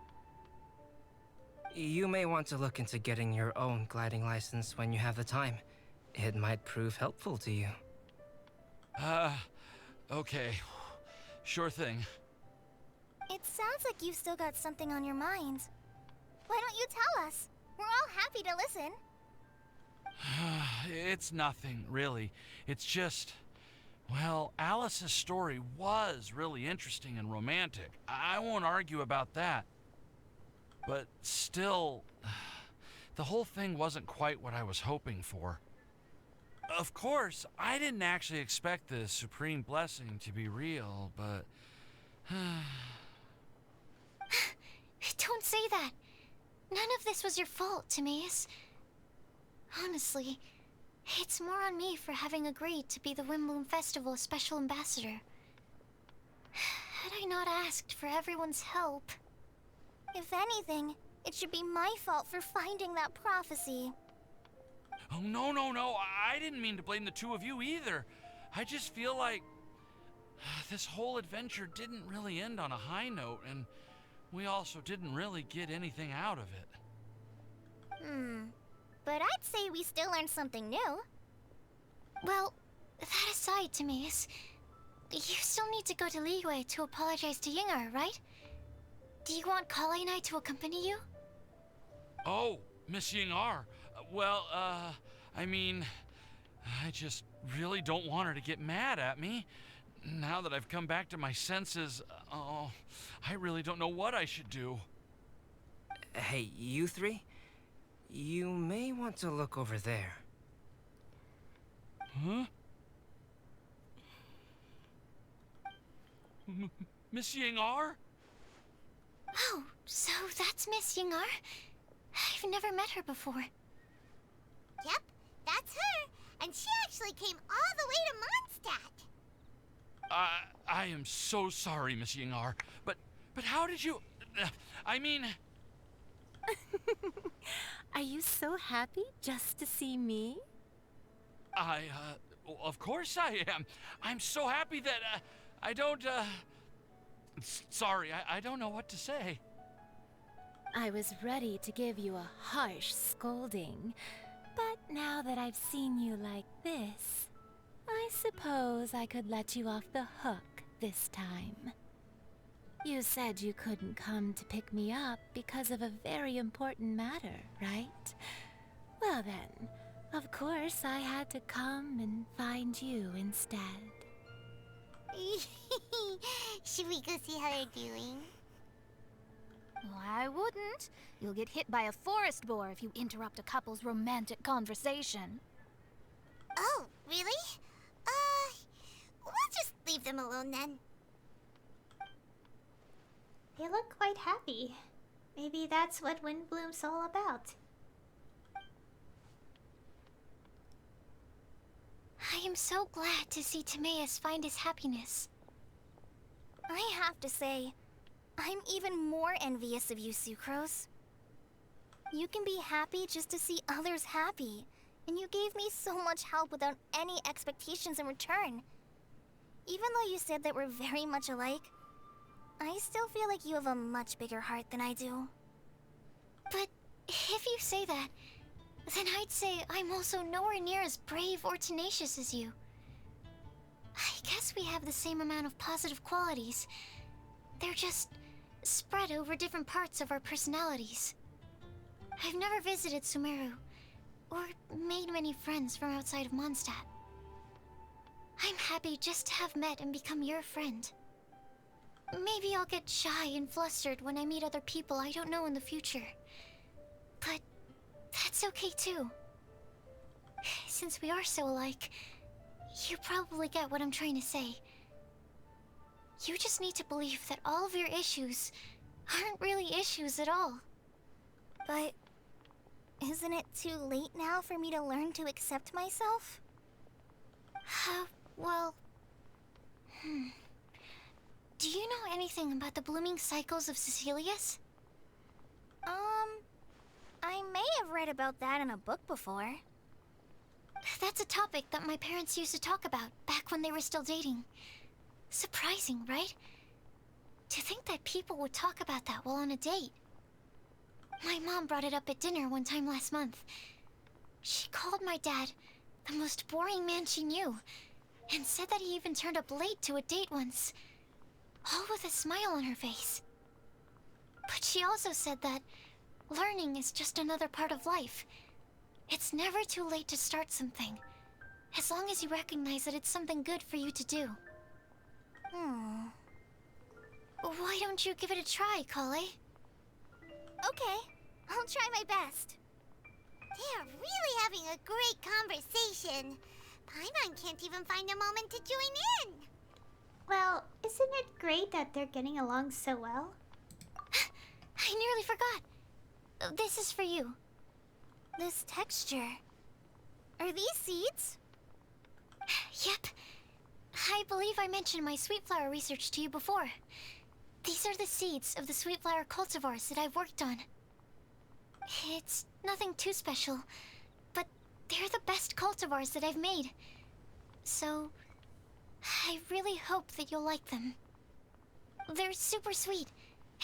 You may want to look into getting your own gliding license when you have the time. It might prove helpful to you. Okay. Sure thing. It sounds like you've still got something on your mind. Why don't you tell us? We're all happy to listen. It's nothing, really. It's just, well, Alice's story was really interesting and romantic. I won't argue about that. But still, the whole thing wasn't quite what I was hoping for. Of course, I didn't actually expect the supreme blessing to be real, but... Don't say that. None of this was your fault, Timaeus. Honestly, it's more on me for having agreed to be the Windblume Festival Special Ambassador. Had I not asked for everyone's help... If anything, it should be my fault for finding that prophecy. Oh, no. I didn't mean to blame the two of you either. I just feel like this whole adventure didn't really end on a high note, and we also didn't really get anything out of it. But I'd say we still learned something new. Well, that aside, Timaeus, you still need to go to Liyue to apologize to Yingar, right? Do you want Kale and I to accompany you? Oh, Miss Yingar. Well, I mean, I just really don't want her to get mad at me. Now that I've come back to my senses, I really don't know what I should do. Hey, you three? You may want to look over there. Huh? Miss Yingar? Oh, so that's Miss Yingar? I've never met her before. Yep, that's her. And she actually came all the way to Mondstadt. I am so sorry, Miss Yingar, but how did you... I mean... Are you so happy just to see me? Of course I am. I'm so happy that, I don't, sorry, I don't know what to say. I was ready to give you a harsh scolding, but now that I've seen you like this, I suppose I could let you off the hook this time. You said you couldn't come to pick me up because of a very important matter, right? Well then, of course I had to come and find you instead. Should we go see how they're doing? Well, I wouldn't. You'll get hit by a forest boar if you interrupt a couple's romantic conversation. Oh, really? We'll just leave them alone then. They look quite happy. Maybe that's what Windblume's all about. I am so glad to see Timaeus find his happiness. I have to say, I'm even more envious of you, Sucrose. You can be happy just to see others happy, and you gave me so much help without any expectations in return. Even though you said that we're very much alike, I still feel like you have a much bigger heart than I do. But if you say that, then I'd say I'm also nowhere near as brave or tenacious as you. I guess we have the same amount of positive qualities. They're just spread over different parts of our personalities. I've never visited Sumeru, or made many friends from outside of Mondstadt. I'm happy just to have met and become your friend. Maybe I'll get shy and flustered when I meet other people I don't know in the future. But that's okay too. Since we are so alike, you probably get what I'm trying to say. You just need to believe that all of your issues aren't really issues at all. But isn't it too late now for me to learn to accept myself? Well... Do you know anything about the blooming cycles of Cecilius? I may have read about that in a book before. That's a topic that my parents used to talk about back when they were still dating. Surprising, right? To think that people would talk about that while on a date. My mom brought it up at dinner one time last month. She called my dad the most boring man she knew, and said that he even turned up late to a date once, all with a smile on her face. But she also said that learning is just another part of life. It's never too late to start something, as long as you recognize that it's something good for you to do. Why don't you give it a try, Kale? Okay, I'll try my best. They are really having a great conversation. Paimon can't even find a moment to join in. Well, isn't it great that they're getting along so well? I nearly forgot. This is for you. This texture. Are these seeds? Yep. I believe I mentioned my sweet flower research to you before. These are the seeds of the sweet flower cultivars that I've worked on. It's nothing too special, but they're the best cultivars that I've made. So, I really hope that you'll like them. They're super sweet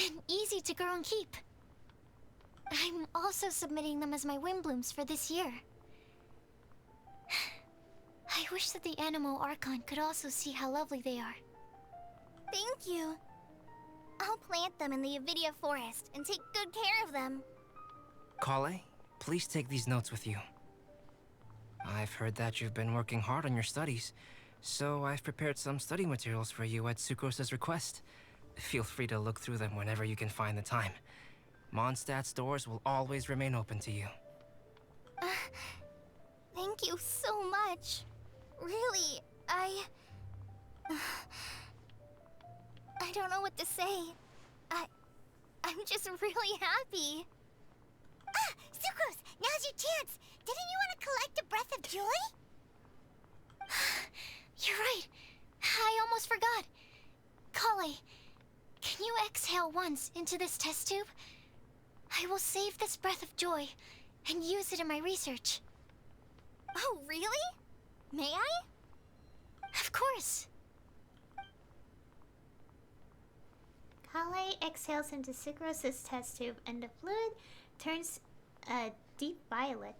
and easy to grow and keep. I'm also submitting them as my Windblooms for this year. I wish that the Animo Archon could also see how lovely they are. Thank you. I'll plant them in the Avidia forest and take good care of them. Kale, please take these notes with you. I've heard that you've been working hard on your studies, so I've prepared some study materials for you at Sucrose's request. Feel free to look through them whenever you can find the time. Mondstadt's doors will always remain open to you. Thank you so much. Really, I don't know what to say. I'm just really happy. Ah, Sucrose, now's your chance. Didn't you want to collect a breath of joy? You're right. I almost forgot. Kale, can you exhale once into this test tube? I will save this breath of joy and use it in my research. Oh, really? May I? Of course. Kale exhales into Sucrose's test tube and the fluid turns a deep violet.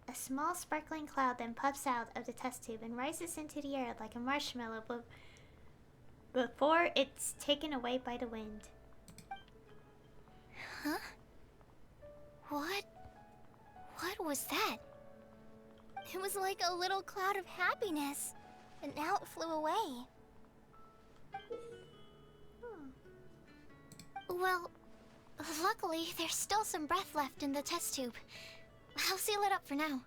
A small sparkling cloud then puffs out of the test tube and rises into the air like a marshmallow before it's taken away by the wind. Huh? What was that? It was like a little cloud of happiness, and now it flew away. Well, luckily there's still some breath left in the test tube. I'll seal it up for now.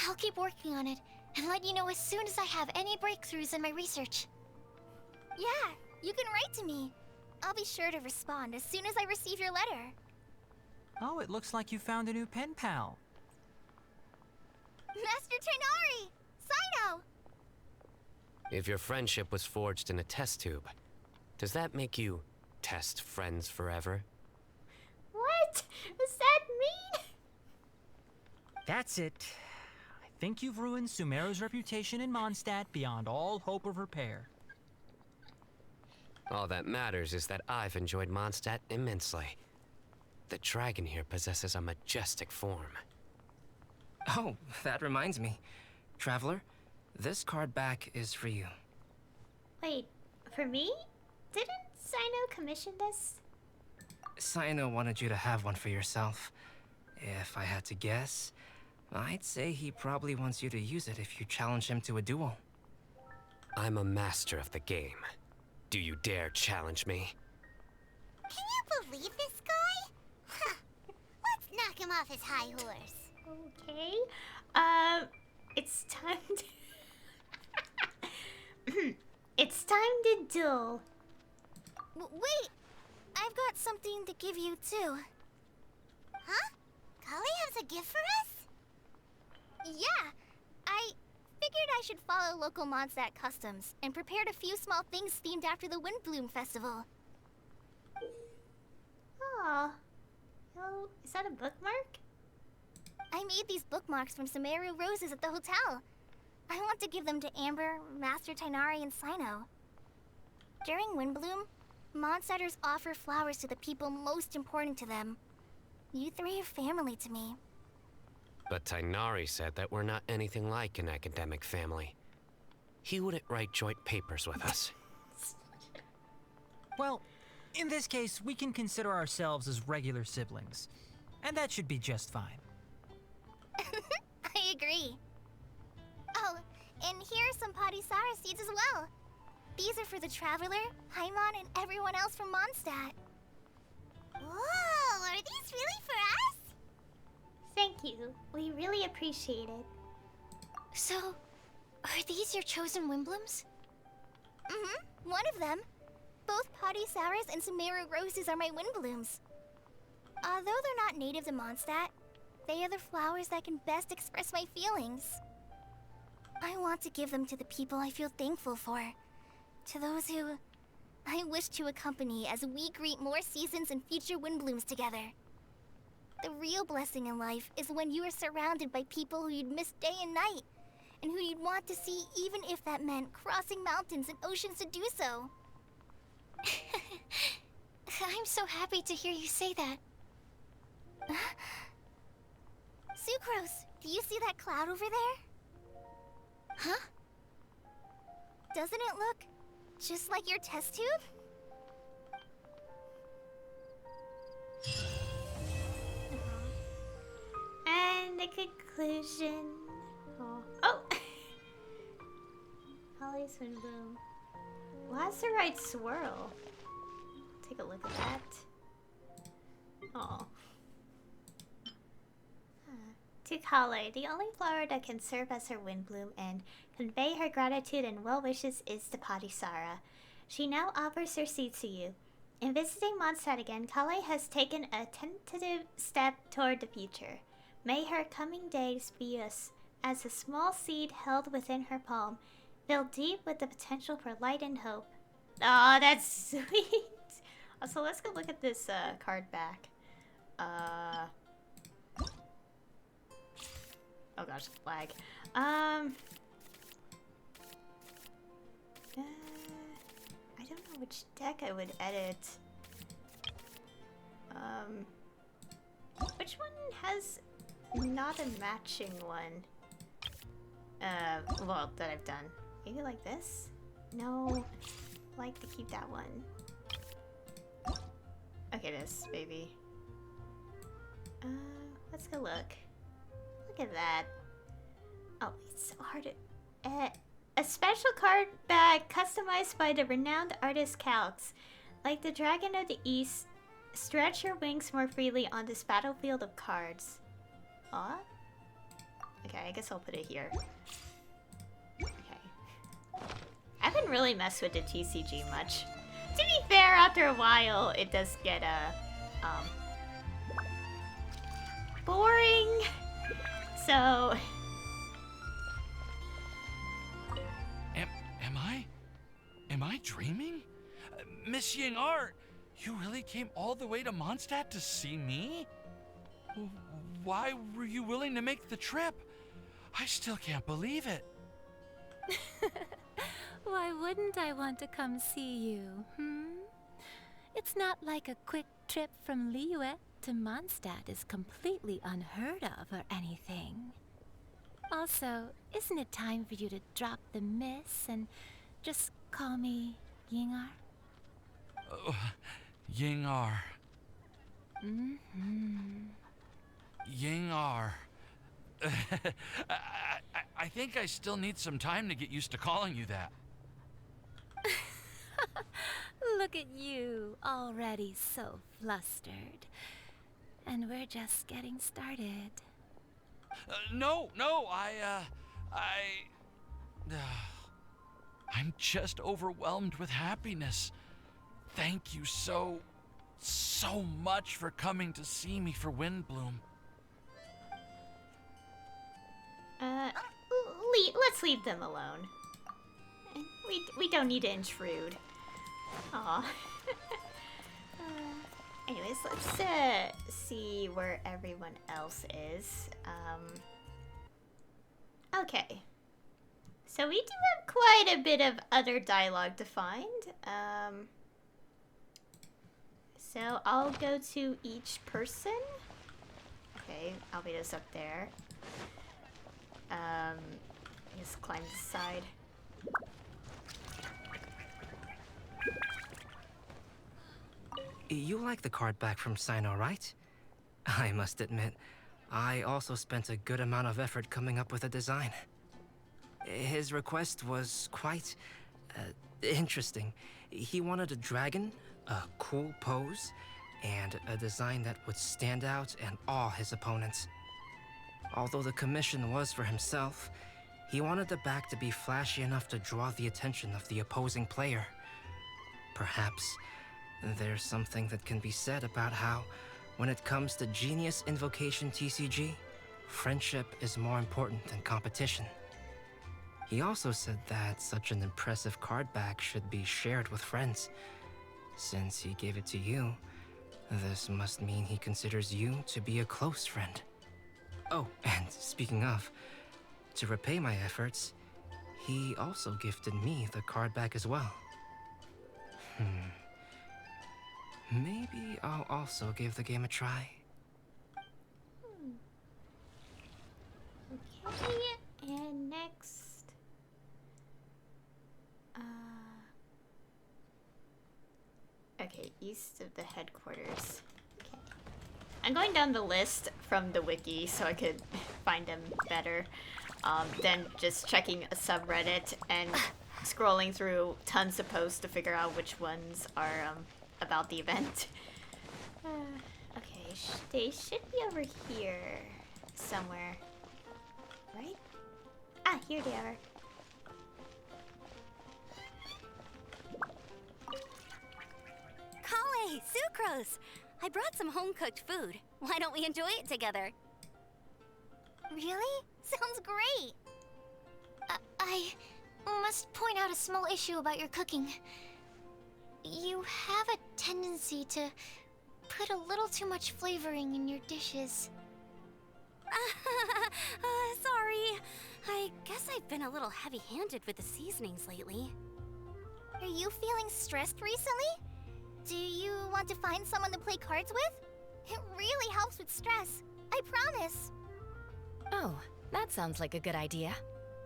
I'll keep working on it and let you know as soon as I have any breakthroughs in my research. Yeah, you can write to me. I'll be sure to respond as soon as I receive your letter. Oh, it looks like you found a new pen pal. Master Tainari! Sino! If your friendship was forged in a test tube, does that make you test friends forever? What does that mean? That's it. I think you've ruined Sumeru's reputation in Mondstadt beyond all hope of repair. All that matters is that I've enjoyed Mondstadt immensely. The dragon here possesses a majestic form. Oh, that reminds me. Traveler, this card back is for you. Wait, for me? Didn't Sino commission this? Sino wanted you to have one for yourself. If I had to guess, I'd say he probably wants you to use it if you challenge him to a duel. I'm a master of the game. Do you dare challenge me? Can you believe this guy? Huh. Let's knock him off his high horse. Okay. It's time to... It's time to duel. Wait! I've got something to give you, too. Huh? Kale has a gift for us? Yeah! I figured I should follow local Mondstadt customs and prepared a few small things themed after the Windblume festival. Aw. Oh, is that a bookmark? I made these bookmarks from Sumeru roses at the hotel. I want to give them to Amber, Master Tainari, and Sino. During Windblume, Mondstadters offer flowers to the people most important to them. You three are family to me. But Tainari said that we're not anything like an academic family. He wouldn't write joint papers with us. Well, in this case, we can consider ourselves as regular siblings. And that should be just fine. I agree. Oh, and here are some Padisara seeds as well. These are for the Traveler, Paimon, and everyone else from Mondstadt. Whoa, are these really for us? Thank you. We really appreciate it. So, are these your chosen Windblooms? Mm-hmm, one of them. Both Potty Sours and Sumeru Roses are my Windblooms. Although they're not native to Mondstadt, they are the flowers that can best express my feelings. I want to give them to the people I feel thankful for. To those who I wish to accompany as we greet more seasons and future Windblooms together. The real blessing in life is when you are surrounded by people who you'd miss day and night, and who you'd want to see even if that meant crossing mountains and oceans to do so. I'm so happy to hear you say that. Sucrose, do you see that cloud over there? Huh? Doesn't it look just like your test tube? And the conclusion. Oh! Holly's Windblume. Lazarite Swirl. Take a look at that. Oh. To Kale, the only flower that can serve as her Windblume and convey her gratitude and well wishes is the Patisara. She now offers her seeds to you. In visiting Mondstadt again, Kale has taken a tentative step toward the future. May her coming days be as a small seed held within her palm, filled deep with the potential for light and hope. Oh, that's sweet. So let's go look at this card back. Oh gosh, lag. I don't know which deck I would edit. Which one has not a matching one? Well, that I've done. Maybe like this? No, I like to keep that one. Okay, this, baby. Let's go look. Look at that. Oh, it's so hard to... a special card bag customized by the renowned artist Calx. Like the Dragon of the East, stretch your wings more freely on this battlefield of cards. Aw? Okay, I guess I'll put it here. Okay. I haven't really messed with the TCG much. To be fair, after a while, it does get, boring. So... Am I dreaming? Miss Ying-ar, you really came all the way to Mondstadt to see me? Why were you willing to make the trip? I still can't believe it. Why wouldn't I want to come see you, It's not like a quick trip from Liyue to Mondstadt is completely unheard of or anything. Also, isn't it time for you to drop the miss and just call me Ying-ar? Ying-ar. Ying-ar. I think I still need some time to get used to calling you that. Look at you, already so flustered. And we're just getting started. No, I'm just overwhelmed with happiness. Thank you so much for coming to see me for Windblume. Let's leave them alone. We don't need to intrude. Aw. Anyways, let's see where everyone else is. Okay. So we do have quite a bit of other dialogue to find. So I'll go to each person. Okay, Albedo's up there. Just climb this side. You like the card back from Sino, right? I must admit, I also spent a good amount of effort coming up with a design. His request was quite interesting. He wanted a dragon, a cool pose, and a design that would stand out and awe his opponents. Although the commission was for himself, he wanted the back to be flashy enough to draw the attention of the opposing player. Perhaps there's something that can be said about how, when it comes to Genius Invocation TCG, friendship is more important than competition. He also said that such an impressive card back should be shared with friends. Since he gave it to you, this must mean he considers you to be a close friend. Oh, and speaking of, to repay my efforts, he also gifted me the card back as well. Maybe I'll also give the game a try. Okay, and next... Okay, east of the headquarters. Okay. I'm going down the list from the wiki so I could find them better than just checking a subreddit and scrolling through tons of posts to figure out which ones are about the event. Okay, they should be over here somewhere. Right? Ah, here they are. Kale, Sucrose! I brought some home-cooked food. Why don't we enjoy it together? Really? Sounds great! I must point out a small issue about your cooking. You have a tendency to put a little too much flavoring in your dishes. Sorry. I guess I've been a little heavy-handed with the seasonings lately. Are you feeling stressed recently? Do you want to find someone to play cards with? It really helps with stress. I promise. Oh, that sounds like a good idea.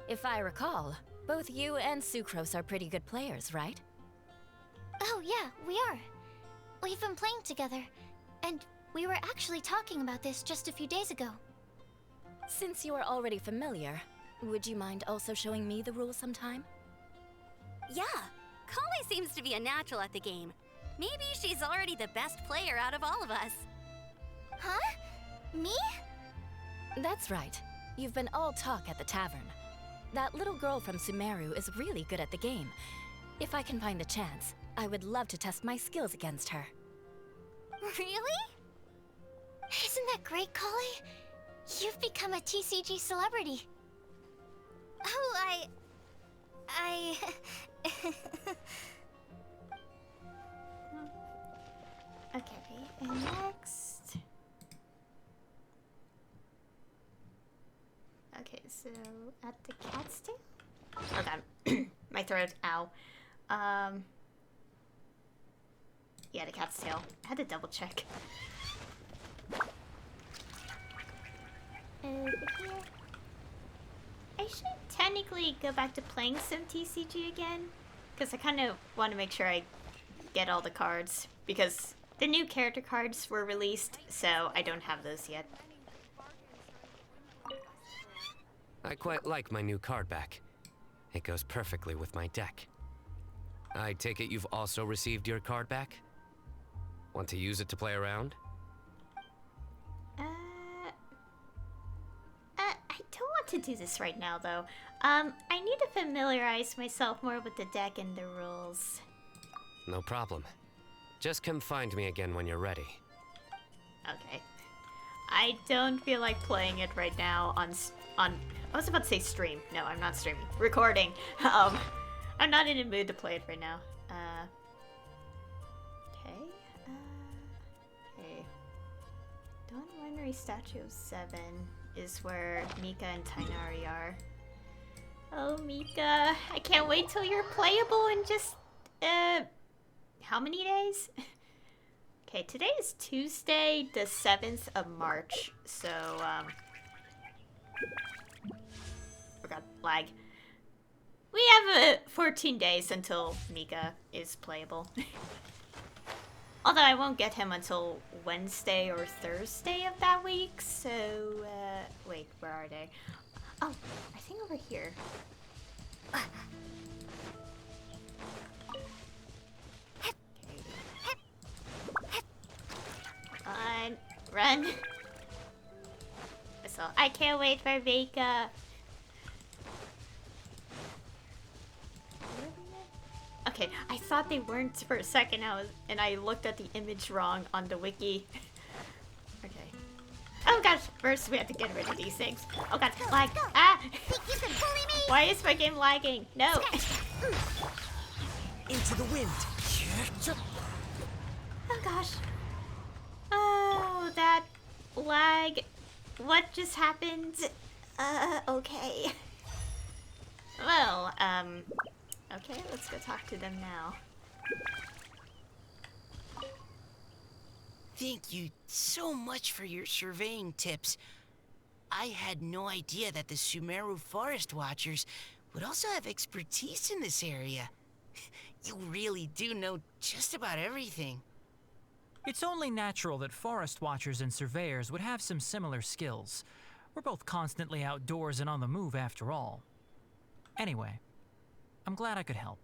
If I recall, both you and Sucrose are pretty good players, right? Oh yeah, we are. We've been playing together, and we were actually talking about this just a few days ago. Since you are already familiar, would you mind also showing me the rules sometime? Yeah, Kale seems to be a natural at the game. Maybe she's already the best player out of all of us. Huh? Me? That's right. You've been all talk at the tavern. That little girl from Sumeru is really good at the game. If I can find the chance, I would love to test my skills against her. Really? Isn't that great, Kale? You've become a TCG celebrity. Oh, Okay, and next... Okay, so at the cat's tail? Oh god, my throat, ow. Yeah, the cat's tail. I had to double check. Over here. I should technically go back to playing some TCG again, because I kind of want to make sure I get all the cards, because the new character cards were released, so I don't have those yet. I quite like my new card back. It goes perfectly with my deck. I take it you've also received your card back? Want to use it to play around? I don't want to do this right now, though. I need to familiarize myself more with the deck and the rules. No problem. Just come find me again when you're ready. Okay. I don't feel like playing it right now on I was about to say stream. No, I'm not streaming. Recording. I'm not in the mood to play it right now. Okay. Okay. Dawn Winery Statue of 7 is where Mika and Tainari are. Oh, Mika. I can't wait till you're playable in just, how many days? Okay, today is Tuesday, the 7th of March, so, forgot, lag. We have 14 days until Mika is playable. Although I won't get him until Wednesday or Thursday of that week, so, wait, where are they? Oh, I think over here. Run. I can't wait for Vika. Okay, I thought they weren't for a second, and I looked at the image wrong on the wiki. Okay. Oh gosh, first we have to get rid of these things. Oh god, lag. Ah! Why is my game lagging? No! Into the wind. Oh gosh. Oh, that lag. What just happened? Okay. Well, okay, let's go talk to them now. Thank you so much for your surveying tips. I had no idea that the Sumeru Forest Watchers would also have expertise in this area. You really do know just about everything. It's only natural that forest watchers and surveyors would have some similar skills. We're both constantly outdoors and on the move after all. Anyway, I'm glad I could help.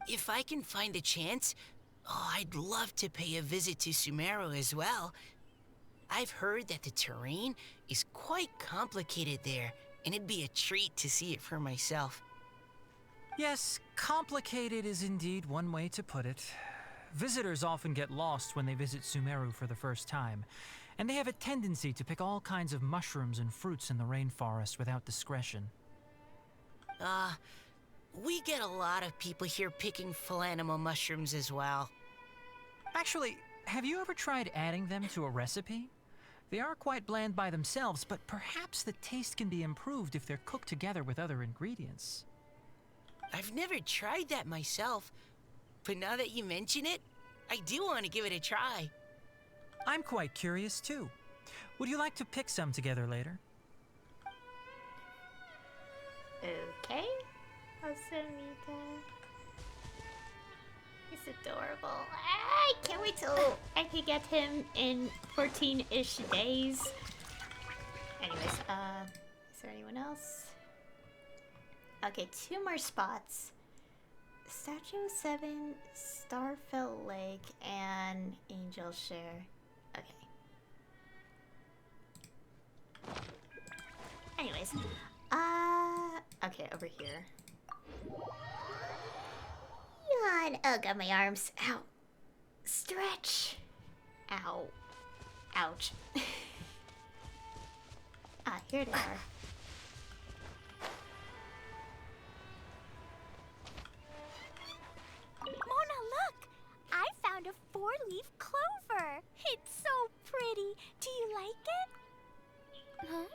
If I can find a chance, I'd love to pay a visit to Sumeru as well. I've heard that the terrain is quite complicated there, and it'd be a treat to see it for myself. Yes, complicated is indeed one way to put it. Visitors often get lost when they visit Sumeru for the first time, and they have a tendency to pick all kinds of mushrooms and fruits in the rainforest without discretion. We get a lot of people here picking Phalanima mushrooms as well. Actually, have you ever tried adding them to a recipe? They are quite bland by themselves, but perhaps the taste can be improved if they're cooked together with other ingredients. I've never tried that myself, but now that you mention it, I do want to give it a try. I'm quite curious too. Would you like to pick some together later? Okay. Osamika. He's adorable. I can't wait till I can get him in 14-ish days. Anyways, is there anyone else? Okay, 2 more spots. Statue 7, Starfell Lake, and Angel Share. Okay. Anyways, okay, over here. Yawn. Oh god, my arms. Ow. Stretch. Ow. Ouch. Here they are. Mona, look! I found a 4-leaf clover. It's so pretty. Do you like it? Huh?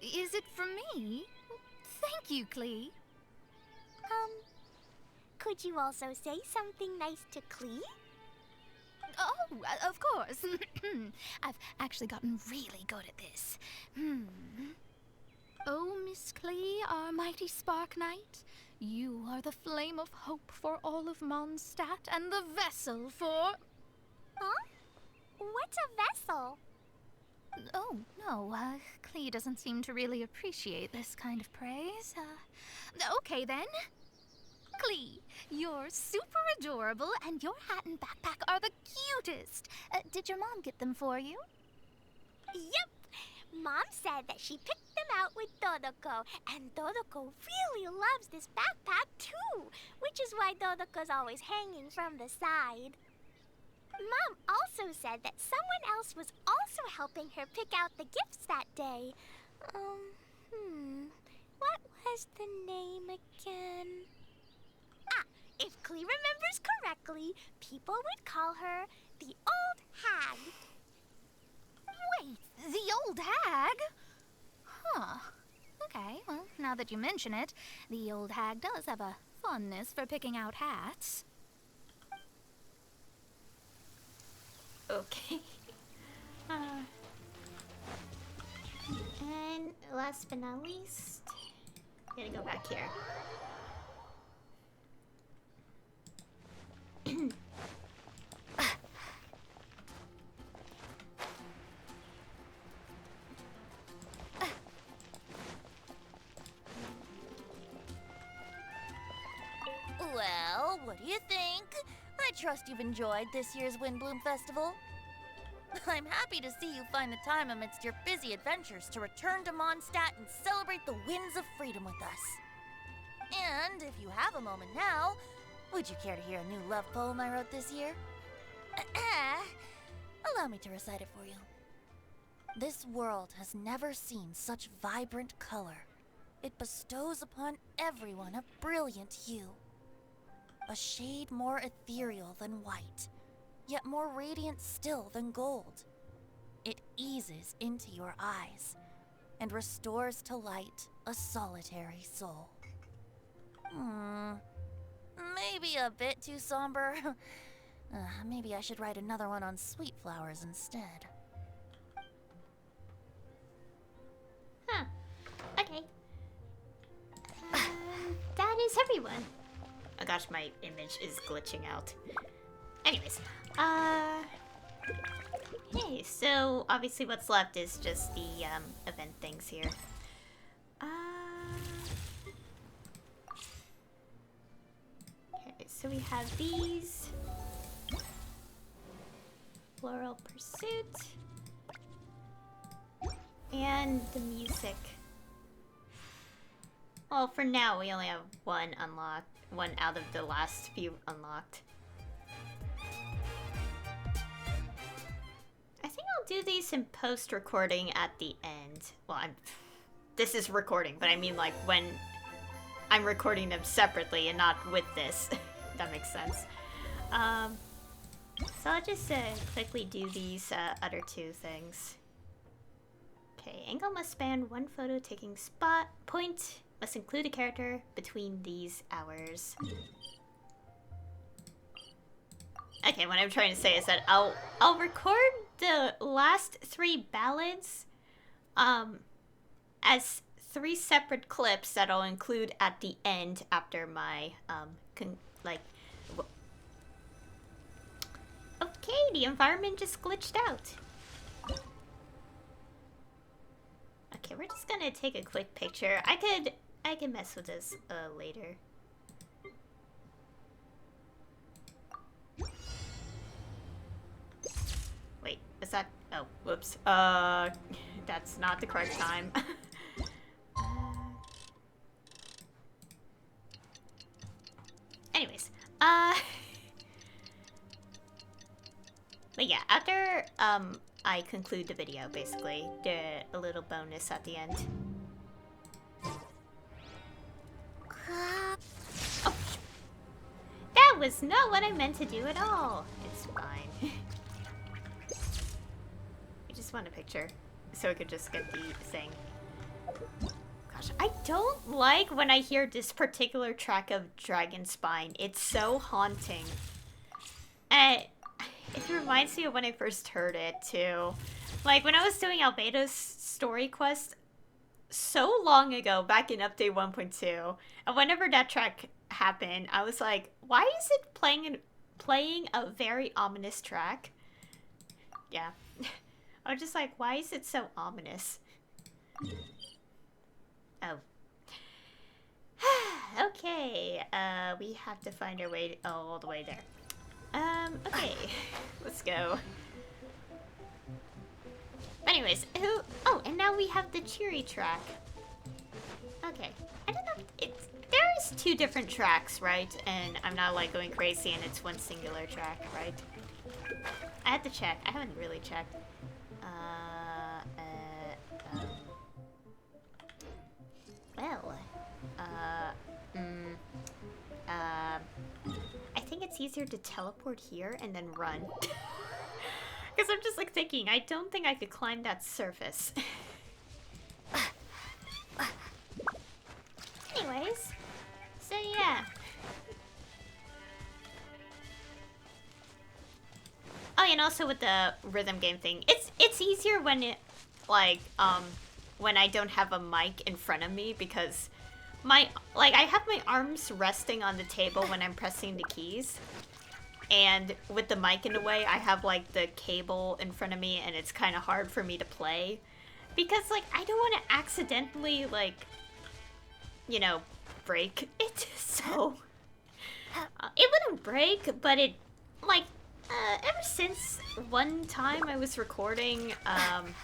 Is it for me? Thank you, Klee. Could you also say something nice to Klee? Oh, of course. I've actually gotten really good at this. Oh, Miss Klee, our mighty Spark Knight, you are the flame of hope for all of Mondstadt and the vessel for... Huh? What's a vessel? Oh, no, Klee doesn't seem to really appreciate this kind of praise. Okay then. Klee, you're super adorable, and your hat and backpack are the cutest. Did your mom get them for you? Yep! Mom said that she picked them out with Dodoko, and Dodoko really loves this backpack too, which is why Dodoko's always hanging from the side. Mom also said that someone else was also helping her pick out the gifts that day. What was the name again? If Klee remembers correctly, people would call her the Old Hag. Wait, the old hag? Huh. Okay, well, now that you mention it, the old hag does have a fondness for picking out hats. Okay. And last but not least, I'm gonna go back here. Well, what do you think? I trust you've enjoyed this year's Windblume Festival. I'm happy to see you find the time amidst your busy adventures to return to Mondstadt and celebrate the winds of freedom with us. And if you have a moment now, would you care to hear a new love poem I wrote this year? Allow me to recite it for you. This world has never seen such vibrant color. It bestows upon everyone a brilliant hue. A shade more ethereal than white, yet more radiant still than gold. It eases into your eyes and restores to light a solitary soul. Maybe a bit too somber. Maybe I should write another one on sweet flowers instead. Huh. Okay. That is everyone. Oh gosh, my image is glitching out. Anyways, hey, so obviously what's left is just the event things here. Okay, so we have these. Floral Pursuit. And the music. Well, for now we only have one unlocked. One out of the last few unlocked. I think I'll do these in post-recording at the end. Well, this is recording, but I mean like when I'm recording them separately and not with this. That makes sense. So I'll just quickly do these other two things. Okay, angle must span one photo taking spot. Point must include a character between these hours. Okay, what I'm trying to say is that I'll record the last 3 ballads as 3 separate clips that I'll include at the end after my okay, the environment just glitched out. Okay, we're just gonna take a quick picture. I can mess with this later. Wait, is that? Oh, whoops. That's not the correct time. Anyways, but yeah, after I conclude the video, basically, a little bonus at the end. Oh, that was not what I meant to do at all. It's fine. I just want a picture so I could just get the thing. Gosh, I don't like when I hear this particular track of Dragon Spine. It's so haunting. And it reminds me of when I first heard it, too. Like, when I was doing Albedo's story quest so long ago, back in Update 1.2, and whenever that track happened, I was like, why is it playing a very ominous track? Yeah. I was just like, why is it so ominous? Oh. Okay, we have to find our way all the way there. Okay, let's go. Anyways, oh, and now we have the cheery track. Okay, I don't know, there's 2 different tracks, right? And I'm not like going crazy and it's one singular track, right? I had to check, I haven't really checked. I think it's easier to teleport here and then run. Because I'm just like thinking, I don't think I could climb that surface. Anyways, so yeah. Oh, and also with the rhythm game thing, it's easier when it, like, when I don't have a mic in front of me, because I have my arms resting on the table when I'm pressing the keys, and with the mic in the way, I have like the cable in front of me, and it's kind of hard for me to play, because like I don't want to accidentally like, you know, break it. So it wouldn't break, but it like Ever since one time I was recording, I'm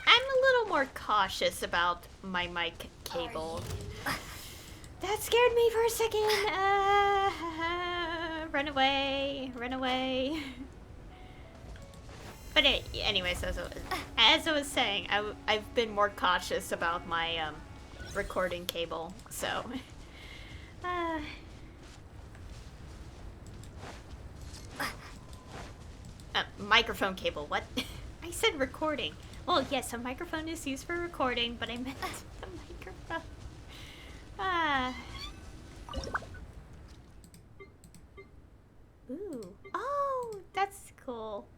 a little more cautious about my mic cable. That scared me for a second. Run away, run away. But anyways, as I was saying, I've been more cautious about my recording cable, so. Microphone cable, what? I said recording. Well, yes, a microphone is used for recording, but I meant the microphone. Ooh. Oh, that's cool.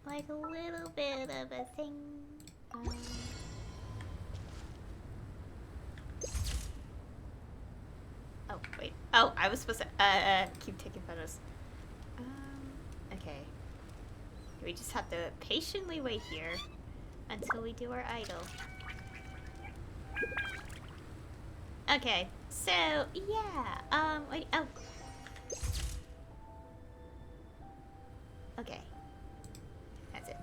Like a little bit of a thing. Oh, wait. Oh, I was supposed to keep taking photos. Okay. We just have to patiently wait here until we do our idol. Okay, so yeah, wait, oh. Okay. That's it.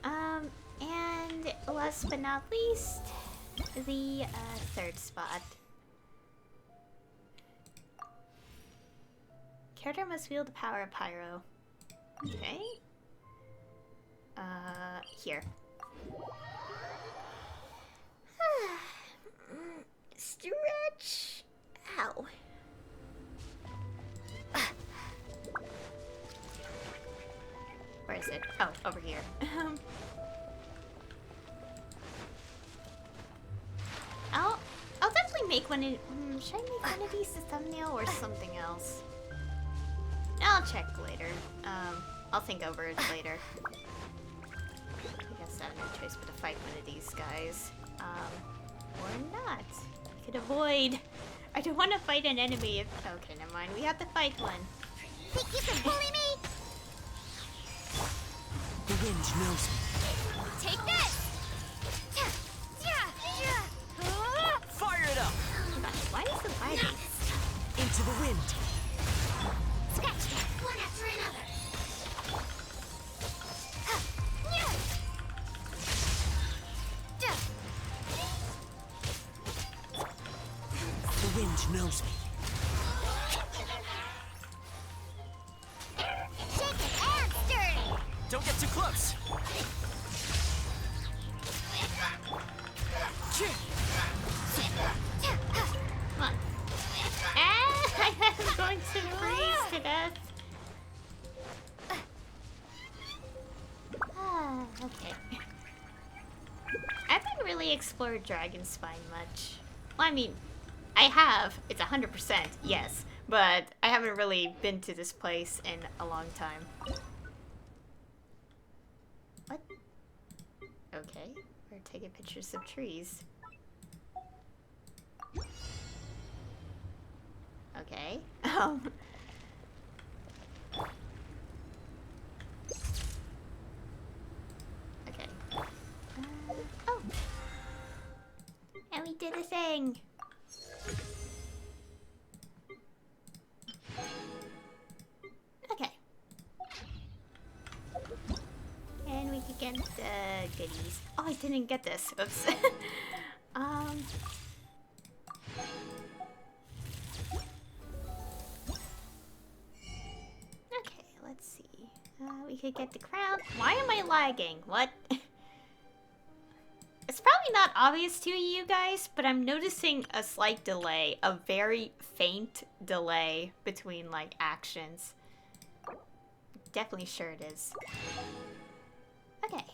And last but not least, the third spot. Character must wield the power of Pyro. Okay. Here. Stretch. Ow. Where is it? Oh, over here. I'll definitely make one of. Should I make one of these a thumbnail or something else? I'll check later. I'll think over it later. I guess I have no choice but to fight one of these guys. Or not. I could avoid. I don't want to fight an enemy if. Okay, never mind. We have to fight one. Think you can bully me? The wind knows me. Take this! Fire it up! Why is it fighting? Into the wind. Scratch that, one after another. The wind knows me. Shake it and stir it. Don't get too close. Come on. I'm going to freeze to death. Okay. I haven't really explored Dragonspine much. Well, I mean, I have. It's 100%, yes. But I haven't really been to this place in a long time. What? Okay. We're taking pictures of trees. Okay. Okay. Oh. And we did a thing. Okay. And we could get the goodies. Oh, I didn't get this. Oops. Okay, let's see. We could get the crown. Why am I lagging? What? It's probably not obvious to you guys, but I'm noticing a slight delay. A very faint delay between, like, actions. Definitely sure it is. Okay.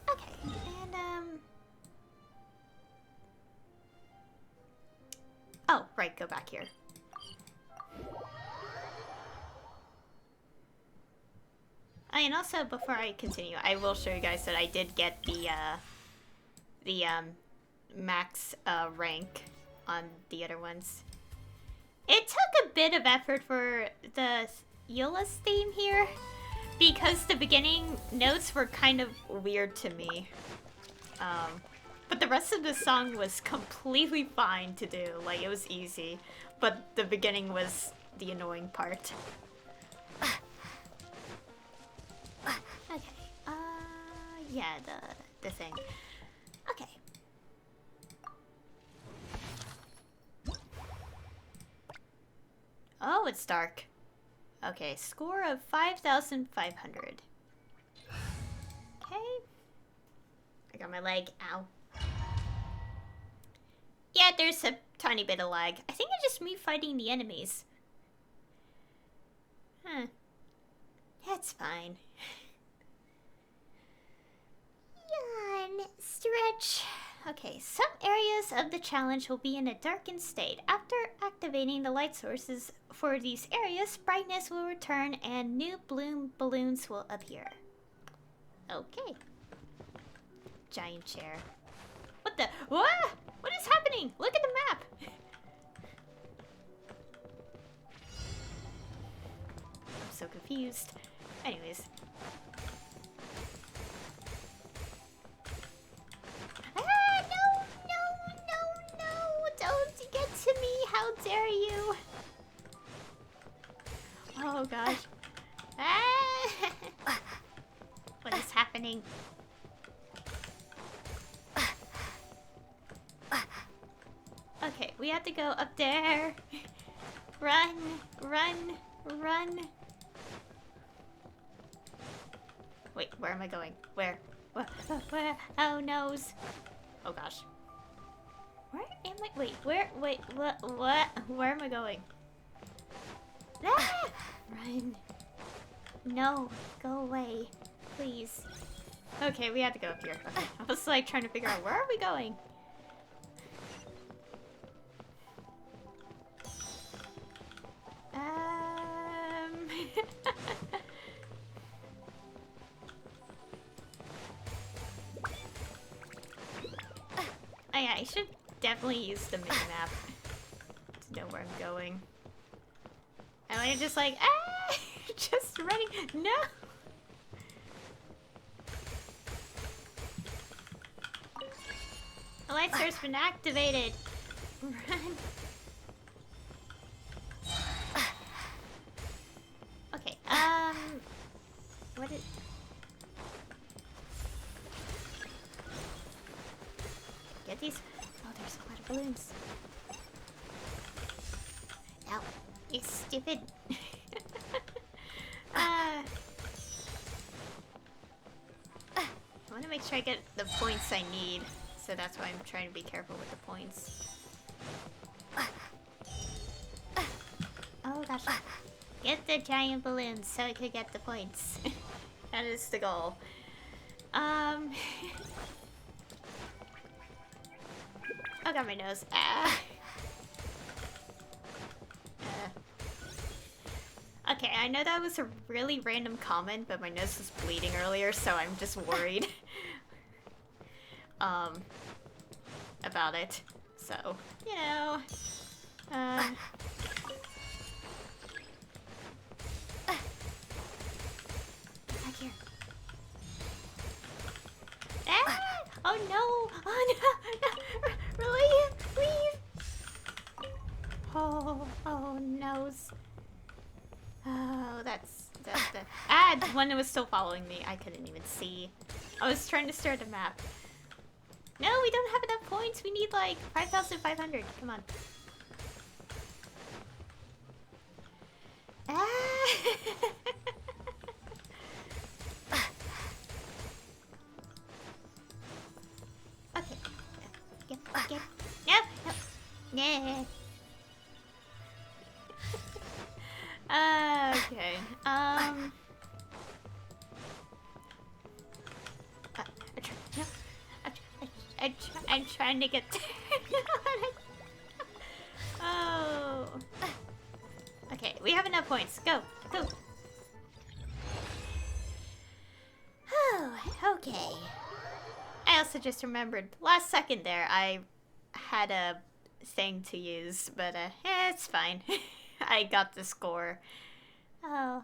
Okay, and, oh, right, go back here. And also, before I continue, I will show you guys that I did get the max rank on the other ones. It took a bit of effort for the Eula's theme here, because the beginning notes were kind of weird to me. But the rest of the song was completely fine to do, like it was easy. but the beginning was the annoying part. Okay. Yeah, the thing. Okay. Oh, it's dark. Okay, score of 5,500. Okay. I got my leg. Ow. Yeah, there's a tiny bit of lag. I think it's just me fighting the enemies. Huh. That's fine. Yawn. Stretch. Okay, some areas of the challenge will be in a darkened state. After activating the light sources for these areas, brightness will return and new bloom balloons will appear. Okay. Giant chair. What the? What? What is happening? Look at the map! I'm so confused. Anyways. Don't get to me! How dare you! Oh gosh. Ah! What is happening? Okay, we have to go up there. Run, run, run. Wait, where am I going? Where? Where? Oh, nose. Oh gosh. Where am I? Wait, where? Wait, what? Where am I going? Ah! Run. No, go away. Please. Okay, we had to go up here. Okay. I was like trying to figure out where are we going? Oh yeah, I should definitely use the mini-map to know where I'm going. Am I just like, ah! Just running? No! The light source been activated! Run! Okay, what is... Get these? Oh, there's a lot of balloons. No, you're stupid. I want to make sure I get the points I need, so that's why I'm trying to be careful with the points. Oh gosh. Get the giant balloons so I could get the points. That is the goal. Oh god, my nose. Okay, I know that was a really random comment, but my nose was bleeding earlier, so I'm just worried. About it. So, you know. Back here. Ah! Oh no! Oh no! No! Leave! Leave! Oh, nose. Oh, that's the... Ah, the one that was still following me. I couldn't even see. I was trying to stare at the map. No, we don't have enough points. We need like 5,500. Come on. Ah! Okay. Get. No. Yeah. Okay. I'm trying to get there. Oh. Okay, we have enough points. Go. Go. Oh, okay. I also just remembered, last second there, I had a thing to use, but it's fine. I got the score. Oh.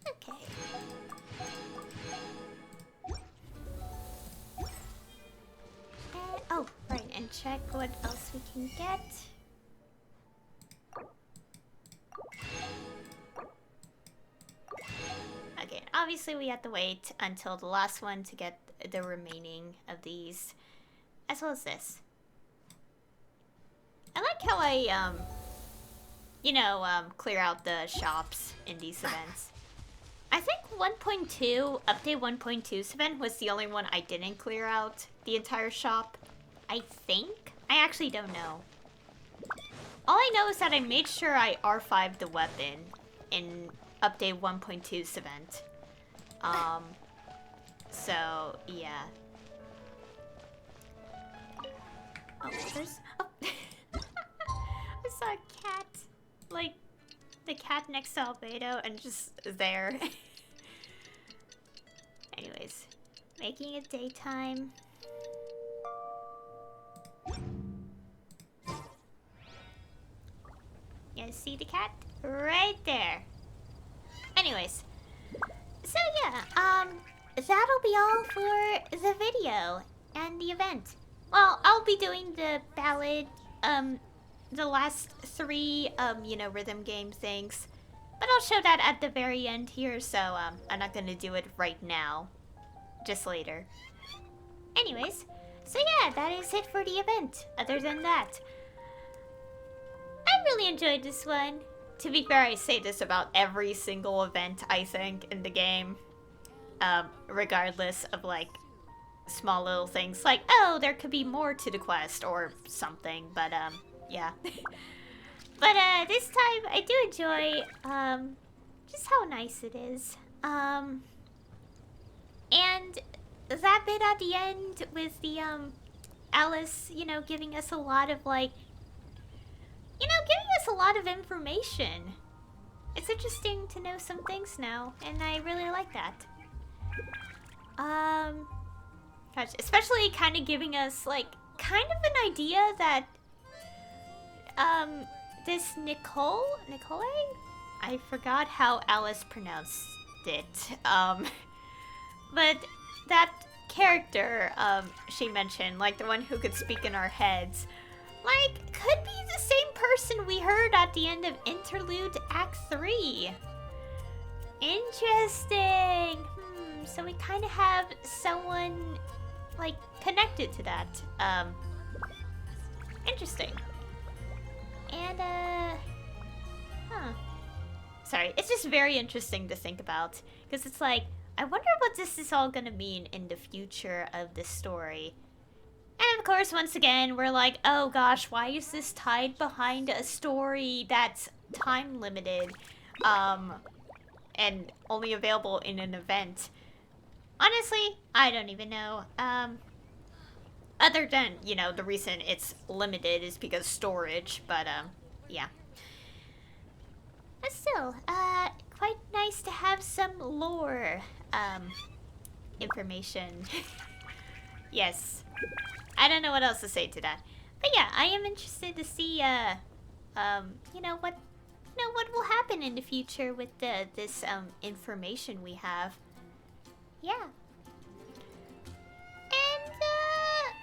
Okay. check what else we can get. Okay, obviously we have to wait until the last one to get the remaining of these, as well as this. I like how I, clear out the shops in these events. I think 1.2, update 1.2's event was the only one I didn't clear out the entire shop. I think? I actually don't know. All I know is that I made sure I R5'd the weapon in update 1.2's event. So, yeah. Oh, there's... Oh. I saw a cat. Like, the cat next to Albedo and just there. Anyways, making it daytime. You guys see the cat? Right there. Anyways, so yeah, that'll be all for the video and the event. Well, I'll be doing the ballad, the last 3, rhythm game things. But I'll show that at the very end here, so, I'm not gonna do it right now. Just later. Anyways, so yeah, that is it for the event. Other than that, I really enjoyed this one. To be fair, I say this about every single event, I think, in the game. Regardless of, like, small little things. Like, oh, there could be more to the quest or something, but, yeah. But, this time, I do enjoy, just how nice it is. And that bit at the end with the, Alice, giving us a lot of, like, giving us a lot of information. It's interesting to know some things now, and I really like that. Gosh, especially kind of giving us, like, kind of an idea that, this Nicole? I forgot how Alice pronounced it. But that character, she mentioned, like the one who could speak in our heads, like, could be the same person we heard at the end of Interlude Act 3. Interesting. So we kind of have someone, like, connected to that. Interesting. And, sorry, it's just very interesting to think about. Because it's like, I wonder what this is all gonna mean in the future of the story. And of course, once again, we're like, oh gosh, why is this tied behind a story that's time limited, and only available in an event? Honestly, I don't even know. Other than, the reason it's limited is because storage, but, yeah. But still, quite nice to have some lore, information. Yes. I don't know what else to say to that. But yeah, I am interested to see, what will happen in the future with this, information we have. Yeah. And,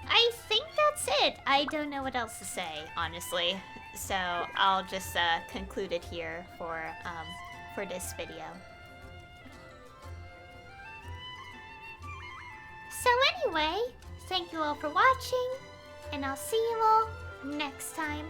I think that's it. I don't know what else to say, honestly. So, I'll just, conclude it here for this video. So anyway, thank you all for watching, and I'll see you all next time.